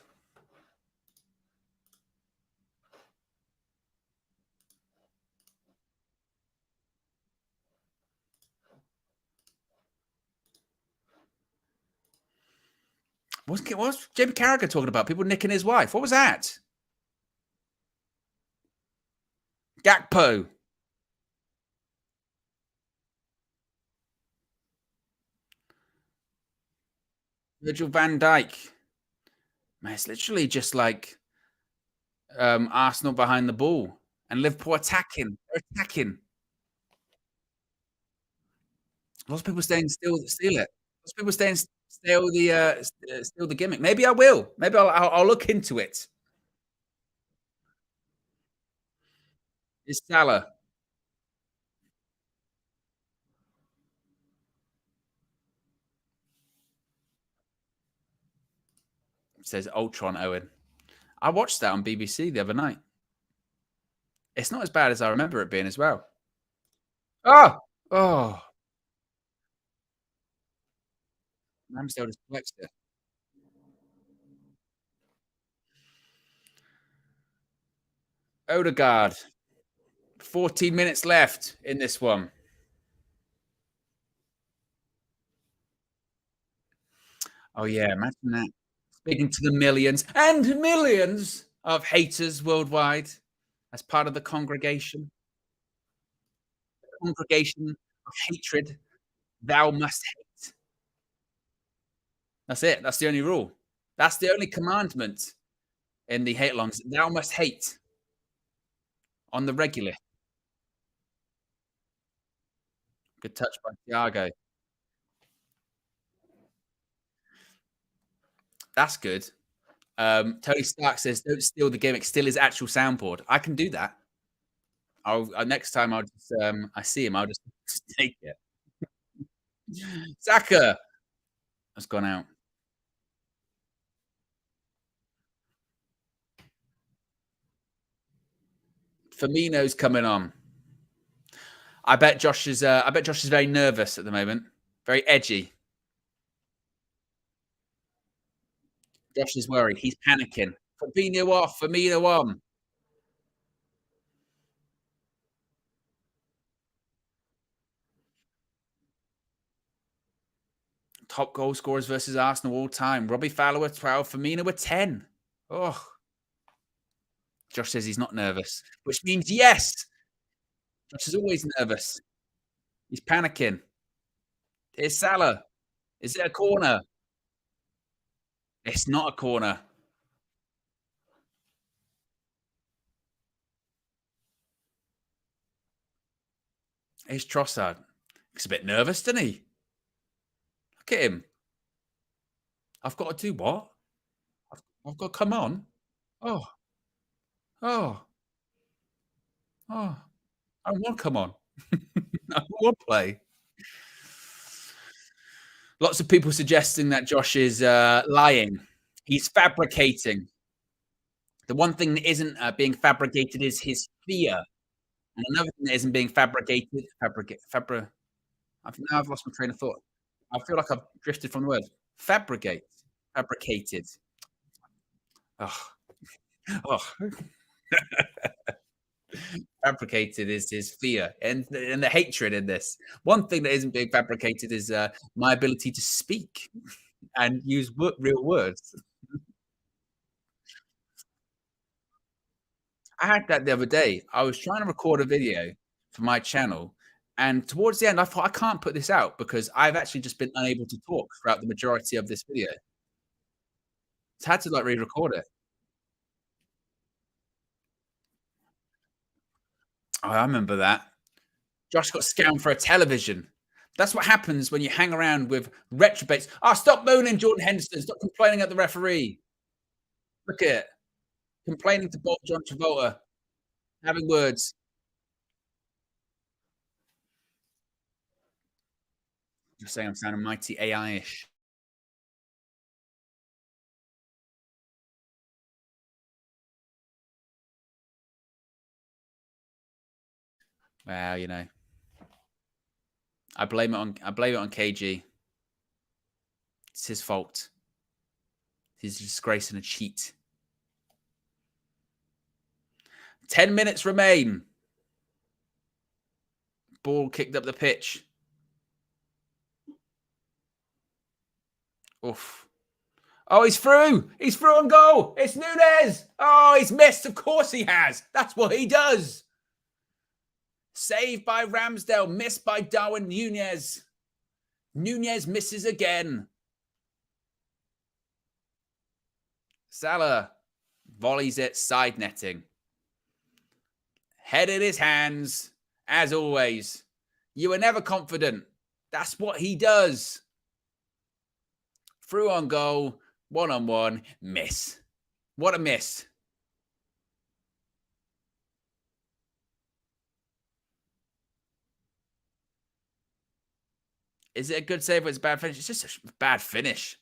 What's Jamie Carragher talking about? People nicking his wife. What was that? Gakpo. Virgil van Dijk. Man, it's literally just like Arsenal behind the ball and Liverpool attacking. They're attacking. Lots of people staying still, steal it. Lots of people staying steal the gimmick. Maybe I will. Maybe I'll look into it. It's Salah. Says Ultron Owen. I watched that on BBC the other night. It's not as bad as I remember it being as well. Oh, oh. Ramsdale just flexed it. Odegaard. 14 minutes left in this one. Oh yeah, imagine that. Speaking to the millions and millions of haters worldwide as part of the congregation of hatred. Thou must hate. That's it. That's the only rule. That's the only commandment in the hate longs. Thou must hate on the regular. Good touch by Thiago. That's good. Tony Stark says, "Don't steal the gimmick. Steal his actual soundboard." I can do that. I'll next time I'll just I see him. I'll just take it. Saka has gone out. Firmino's coming on. I bet Josh is very nervous at the moment. Very edgy. Josh is worried. He's panicking. Firmino off. Firmino on. Top goal scorers versus Arsenal all time. Robbie Fowler with 12. Firmino with 10. Oh. Josh says he's not nervous, which means yes. Josh is always nervous. He's panicking. Here's Salah. Is it a corner? It's not a corner. Here's Trossard. He's a bit nervous, doesn't he? Look at him. I've got to do what? I've got to come on. Oh. Oh. Oh. I want to come on. I want to play. Lots of people suggesting that Josh is lying. He's fabricating. The one thing that isn't being fabricated is his fear. And another thing that isn't being fabricated, I've lost my train of thought. I feel like I've drifted from the word. Fabricate. Fabricated. Oh, oh. Fabricated is his fear and the hatred in this. One thing that isn't being fabricated is my ability to speak and use real words. I had that the other day. I was trying to record a video for my channel, and towards the end, I thought I can't put this out because I've actually just been unable to talk throughout the majority of this video. So I had to like re-record it. Oh, I remember that. Josh got scammed for a television. That's what happens when you hang around with retrobates. Oh, stop moaning, Jordan Henderson. Stop complaining at the referee. Look at it. Complaining to John Travolta. Having words. Just saying I'm sounding mighty AI-ish. Well, you know. I blame it on KG. It's his fault. He's a disgrace and a cheat. 10 minutes remain. Ball kicked up the pitch. Oof. Oh, he's through. He's through on goal. It's Nunez. Oh, he's missed. Of course he has. That's what he does. Saved by Ramsdale. Missed by Darwin Nunez. Nunez misses again. Salah volleys it, side netting. Head in his hands, as always. You were never confident. That's what he does. Through on goal, one-on-one, miss. What a miss. Is it a good save or it's a bad finish? It's just a bad finish.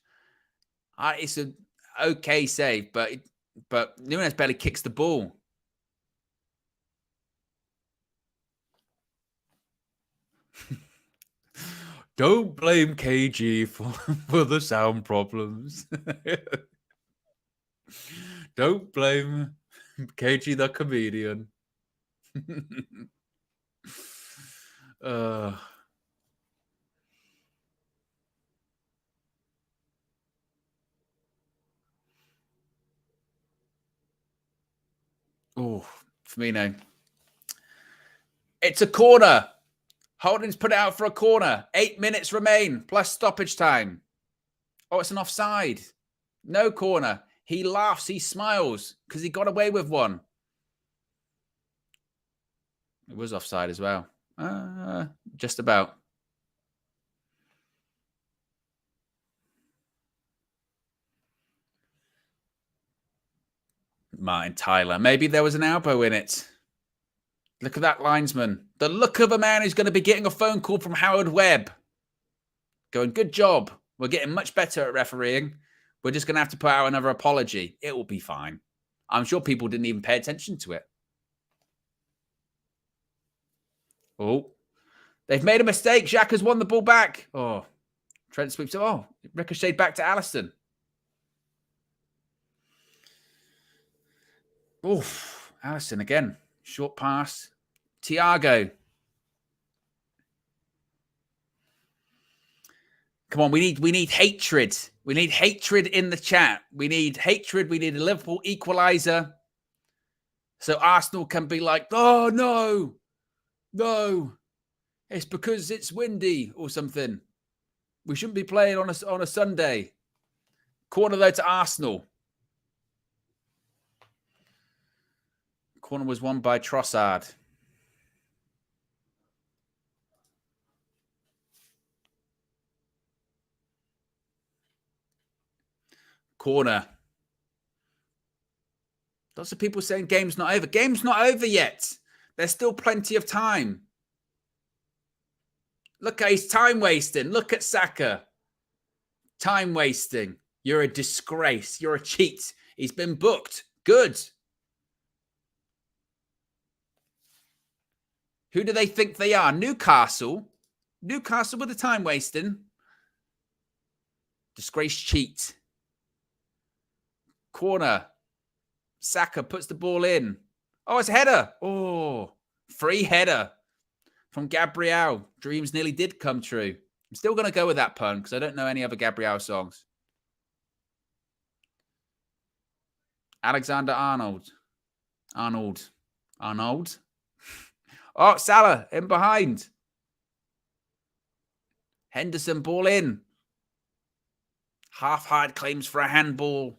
It's an okay save, but Nunez barely kicks the ball. Don't blame KG for the sound problems. Don't blame KG the comedian. Oh, Firmino. It's a corner. Holding's put it out for a corner. 8 minutes remain, plus stoppage time. Oh, it's an offside. No corner. He laughs. He smiles because he got away with one. It was offside as well. Just about. Martin Tyler. Maybe there was an elbow in it. Look at that linesman. The look of a man who's going to be getting a phone call from Howard Webb. Going, good job. We're getting much better at refereeing. We're just going to have to put out another apology. It will be fine. I'm sure people didn't even pay attention to it. Oh, they've made a mistake. Xhaka's won the ball back. Oh, Trent sweeps it. Oh, ricocheted back to Alisson. Oof, Alisson again. Short pass. Thiago. Come on, we need hatred. We need hatred in the chat. We need hatred. We need a Liverpool equaliser. So Arsenal can be like, oh, no. It's because it's windy or something. We shouldn't be playing on a Sunday. Corner, though, to Arsenal. Corner was won by Trossard. Corner. Lots of people saying game's not over. Game's not over yet. There's still plenty of time. Look, he's time wasting. Look at Saka. Time wasting. You're a disgrace. You're a cheat. He's been booked. Good. Who do they think they are? Newcastle. Newcastle with the time wasting. Disgrace cheat. Corner. Saka puts the ball in. Oh, it's a header. Oh, free header from Gabriel. Dreams nearly did come true. I'm still going to go with that pun because I don't know any other Gabriel songs. Alexander Arnold. Arnold. Oh, Salah in behind. Henderson ball in. Half-hard claims for a handball.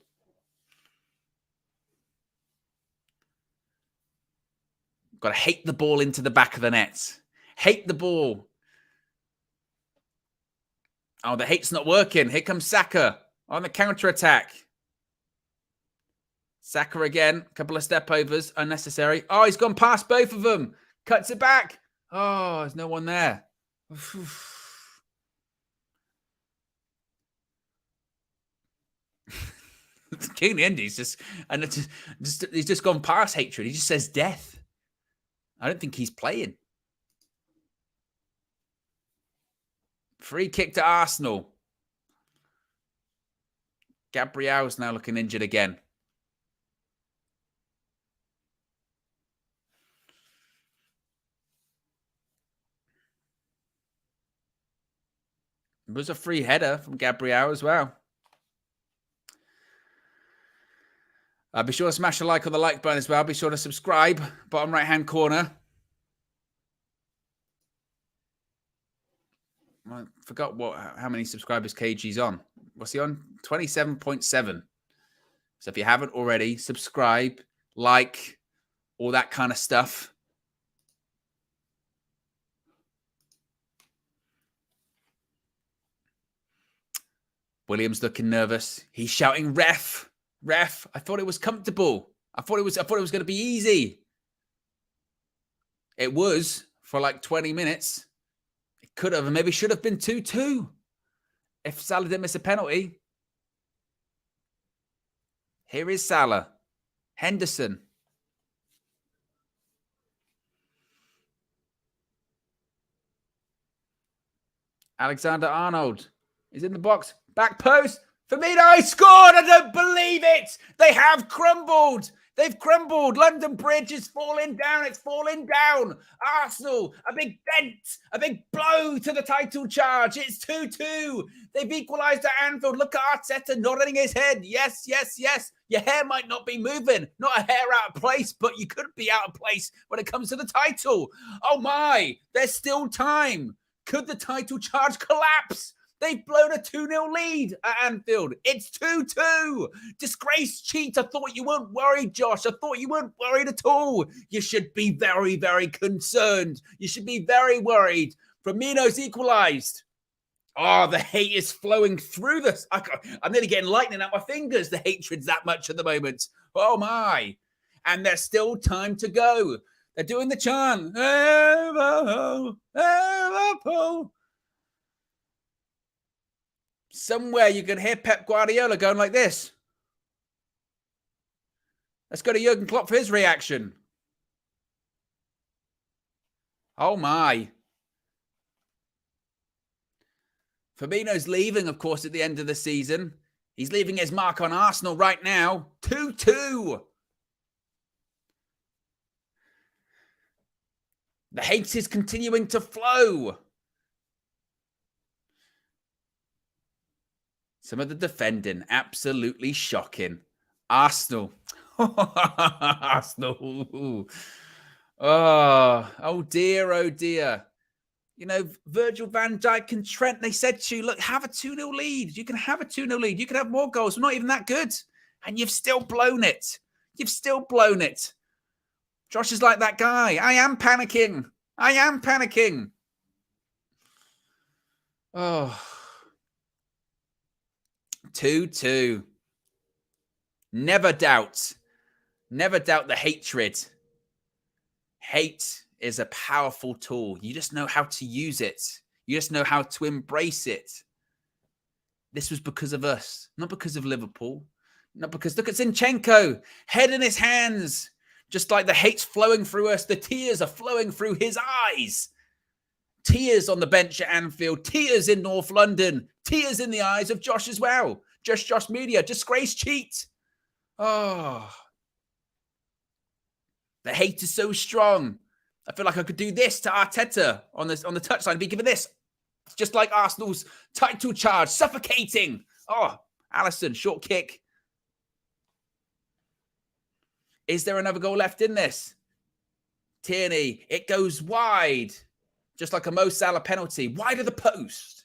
Got to hate the ball into the back of the net. Hate the ball. Oh, the hate's not working. Here comes Saka on the counter-attack. Saka again. A couple of step-overs. Unnecessary. Oh, he's gone past both of them. Cuts it back. Oh, there's no one there. King Indy's he's just gone past hatred. He just says death. I don't think he's playing. Free kick to Arsenal. Gabriel's now looking injured again. It was a free header from Gabriel as well. Be sure to smash a like on the like button as well. Be sure to subscribe. Bottom right-hand corner. I forgot how many subscribers KG's on. What's he on? 27.7. So if you haven't already, subscribe, like, all that kind of stuff. Williams looking nervous. He's shouting, "Ref! Ref!" I thought it was comfortable. I thought it was going to be easy. It was for like 20 minutes. It could have and maybe should have been 2-2 if Salah didn't miss a penalty. Here is Salah. Henderson. Alexander Arnold is in the box. Back post. Firmino scored. I don't believe it. They have crumbled. They've crumbled. London Bridge is falling down. It's falling down. Arsenal, a big dent, a big blow to the title charge. It's 2-2. They've equalised at Anfield. Look at Arteta nodding his head. Yes, yes, yes. Your hair might not be moving. Not a hair out of place, but you could be out of place when it comes to the title. Oh my, there's still time. Could the title charge collapse? They've blown a 2-0 lead at Anfield. It's 2-2. Disgrace cheat. I thought you weren't worried, Josh. I thought you weren't worried at all. You should be very, very concerned. You should be very worried. Firmino's equalised. Oh, the hate is flowing through this. I'm nearly getting lightning out my fingers. The hatred's that much at the moment. Oh, my. And there's still time to go. They're doing the chant. Liverpool, Liverpool. Somewhere you can hear Pep Guardiola going like this. Let's go to Jurgen Klopp for his reaction. Oh, my. Firmino's leaving, of course, at the end of the season. He's leaving his mark on Arsenal right now. 2-2. The hate is continuing to flow. Some of the defending, absolutely shocking. Arsenal. Arsenal. Oh dear, oh dear. You know, Virgil van Dijk and Trent, they said to you, look, have a 2-0 lead. You can have a 2-0 lead. You can have more goals. We're not even that good. And you've still blown it. You've still blown it. Josh is like that guy. I am panicking. I am panicking. Oh. 2-2. Never doubt the hatred. Hate is a powerful tool. You just know how to use it. You just know how to embrace it. This was because of us, not because of Liverpool. Not because, look at Zinchenko, head in his hands, Just like the hate's flowing through us, the tears are flowing through his eyes. Tears on the bench at Anfield, tears in North London, tears in the eyes of Josh as well. Josh Media, disgrace cheat. Oh, the hate is so strong. I feel like I could do this to Arteta on the touchline, be given this. It's just like Arsenal's title charge, suffocating. Oh, Alisson, short kick. Is there another goal left in this? Tierney, it goes wide. Just like a Mo Salah penalty, wide of the post.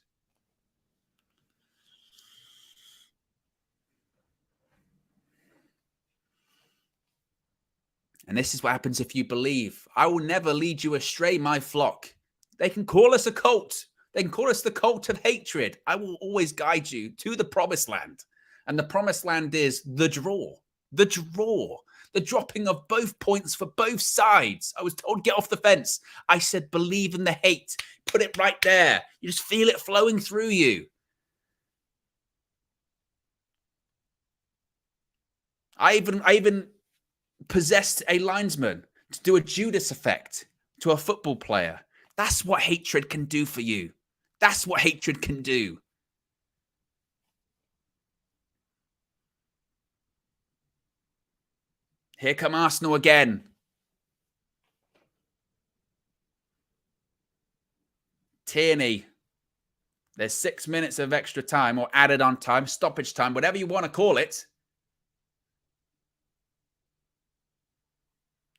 And this is what happens if you believe. I will never lead you astray, my flock. They can call us a cult. They can call us the cult of hatred. I will always guide you to the promised land. And the promised land is the draw. The draw. The dropping of both points for both sides. I was told, get off the fence. I said, believe in the hate. Put it right there. You just feel it flowing through you. I even possessed a linesman to do a Judas effect to a football player. That's what hatred can do for you. That's what hatred can do. Here come Arsenal again. Tierney. There's 6 minutes of extra time or added on time, stoppage time, whatever you want to call it.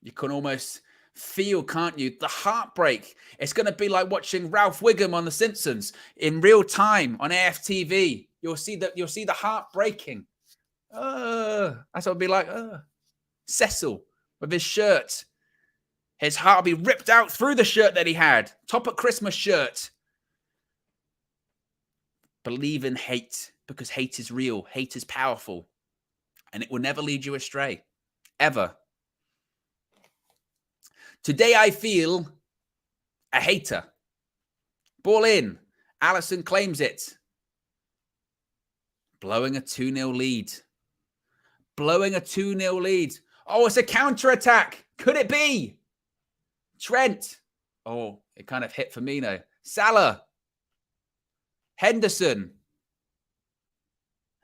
You can almost feel, can't you, the heartbreak. It's going to be like watching Ralph Wiggum on The Simpsons in real time on AFTV. You'll see the heart breaking. That's what it'll be like. Cecil with his shirt. His heart will be ripped out through the shirt that he had. Top at Christmas shirt. Believe in hate, because hate is real. Hate is powerful. And it will never lead you astray. Ever. Today I feel a hater. Ball in. Alisson claims it. Blowing a 2-0 lead. Blowing a 2-0 lead. Oh, it's a counter-attack. Could it be? Trent. Oh, it kind of hit Firmino. Salah. Henderson.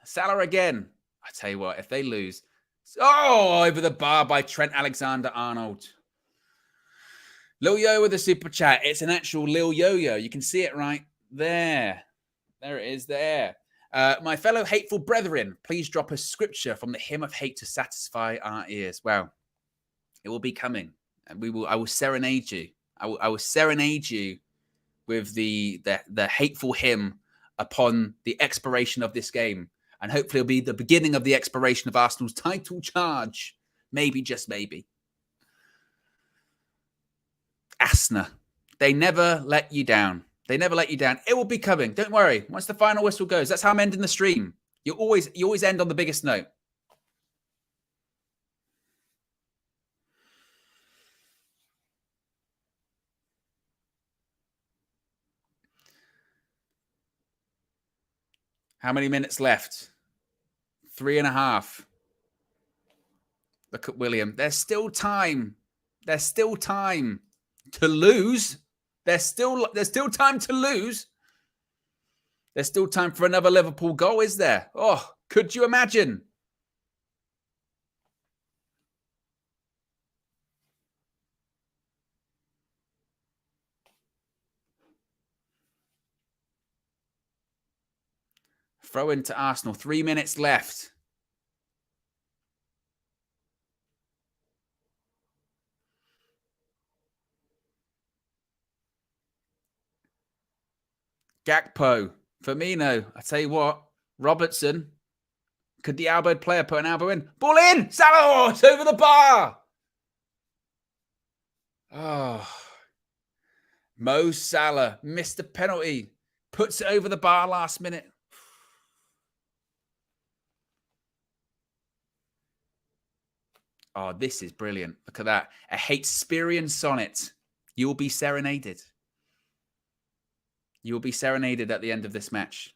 Salah again. I tell you what, if they lose. Oh, over the bar by Trent Alexander-Arnold. Lil Yo with a super chat. It's an actual Lil Yo-Yo. You can see it right there. There it is there. My fellow hateful brethren, please drop a scripture from the hymn of hate to satisfy our ears. Well, it will be coming. And I will serenade you. I will serenade you with the hateful hymn upon the expiration of this game. And hopefully it'll be the beginning of the expiration of Arsenal's title charge. Maybe, just maybe. Asna. They never let you down. They never let you down. It will be coming. Don't worry. Once the final whistle goes, that's how I'm ending the stream. You always end on the biggest note. How many minutes left? 3.5. Look at William. There's still time. There's still time to lose. There's still time to lose. There's still time for another Liverpool goal, is there? Oh, could you imagine? Throw into Arsenal. 3 minutes left. Gakpo, Firmino. I tell you what, Robertson. Could the elbowed player put an elbow in? Ball in! Salah! Oh, it's over the bar! Oh. Mo Salah missed the penalty. Puts it over the bar last minute. Oh, this is brilliant. Look at that. A Hatesperian sonnet. You will be serenaded. You will be serenaded at the end of this match.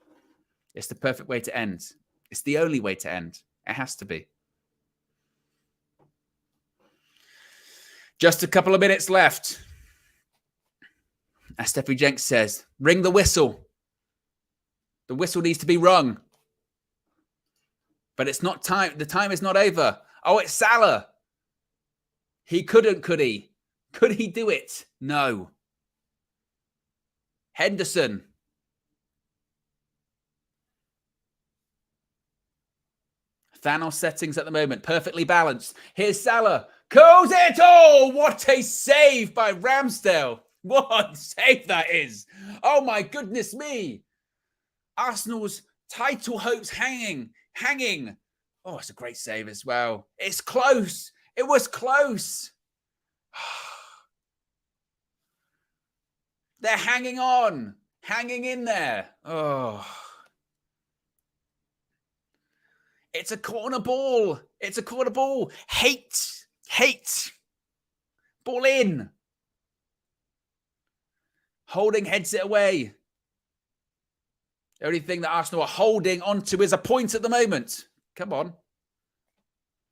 It's the perfect way to end. It's the only way to end. It has to be. Just a couple of minutes left. As Steffi Jenks says, ring the whistle. The whistle needs to be rung. But it's not time. The time is not over. Oh, it's Salah. He couldn't, could he? Could he do it? No. Henderson. Thanos settings at the moment. Perfectly balanced. Here's Salah. Calls it all. What a save by Ramsdale. What a save that is. Oh, my goodness me. Arsenal's title hopes hanging. Oh, it's a great save as well. It's close. It was close. They're hanging on. Hanging in there. Oh. It's a corner ball. It's a corner ball. Hate. Ball in. Holding heads it away. The only thing that Arsenal are holding onto is a point at the moment. Come on.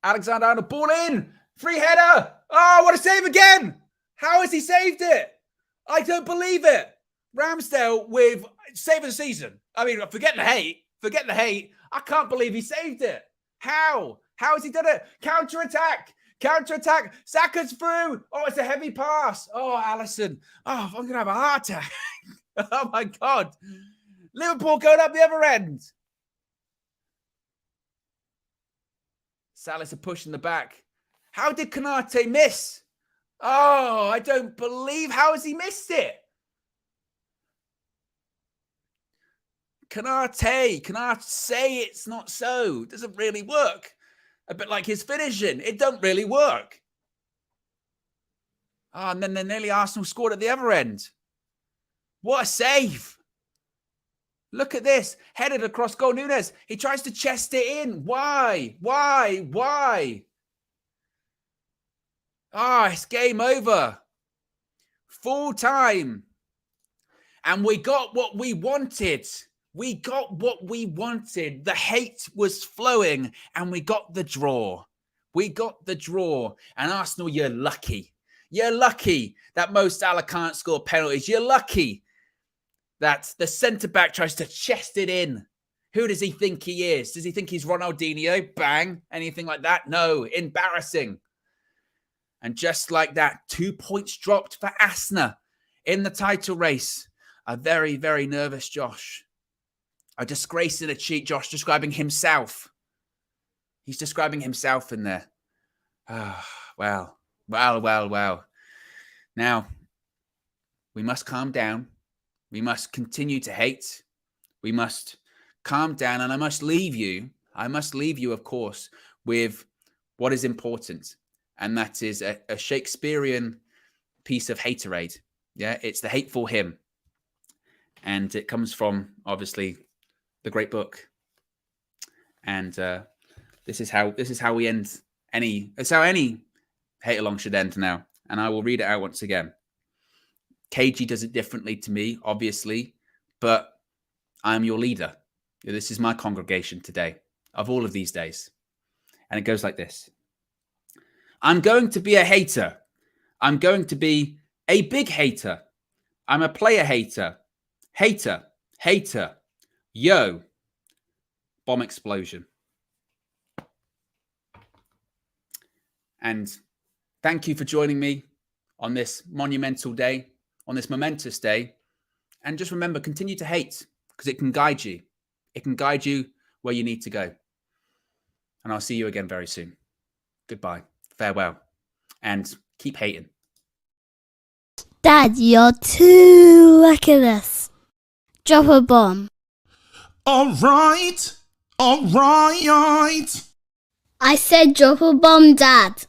Alexander-Arnold, ball in. Free header. Oh, what a save again. How has he saved it? I don't believe it. Ramsdale with save of the season. I mean, forget the hate. I can't believe he saved it. How? How has he done it? Counter-attack. Saka's through. Oh, it's a heavy pass. Oh, Alisson. Oh, I'm going to have a heart attack. Oh, my God. Liverpool going up the other end. Salah's a push in the back. How did Konate miss? Oh, I don't believe. How has he missed it? Konate say it's not so. It doesn't really work. A bit like his finishing. It don't really work. Oh, and then nearly Arsenal scored at the other end. What a save. Look at this. Headed across goal. Nunes. He tries to chest it in. Why? Ah, it's game over. Full time. And we got what we wanted. The hate was flowing and we got the draw. And Arsenal, you're lucky. You're lucky that Mo Salah can't score penalties. You're lucky that the centre-back tries to chest it in. Who does he think he is? Does he think he's Ronaldinho? Bang. Anything like that? No. Embarrassing. And just like that, 2 points dropped for Arsenal in the title race. A very, very nervous Josh. A disgrace in a cheat, Josh describing himself. He's describing himself in there. Well. Now, we must calm down. We must continue to hate. We must calm down. And I must leave you, of course, with what is important. And that is a Shakespearean piece of haterade. Yeah, it's the hateful hymn. And it comes from, obviously, the great book. And this is how we end it's how any hate along should end now. And I will read it out once again. KG does it differently to me, obviously, but I'm your leader. This is my congregation today, of all of these days. And it goes like this. I'm going to be a hater. I'm going to be a big hater. I'm a player hater. Hater. Yo. Bomb explosion. And thank you for joining me on this monumental day, on this momentous day. And just remember, continue to hate because it can guide you. It can guide you where you need to go. And I'll see you again very soon. Goodbye. Farewell. And keep hating. Dad, you're too reckless. Drop a bomb. All right. I said drop a bomb, Dad.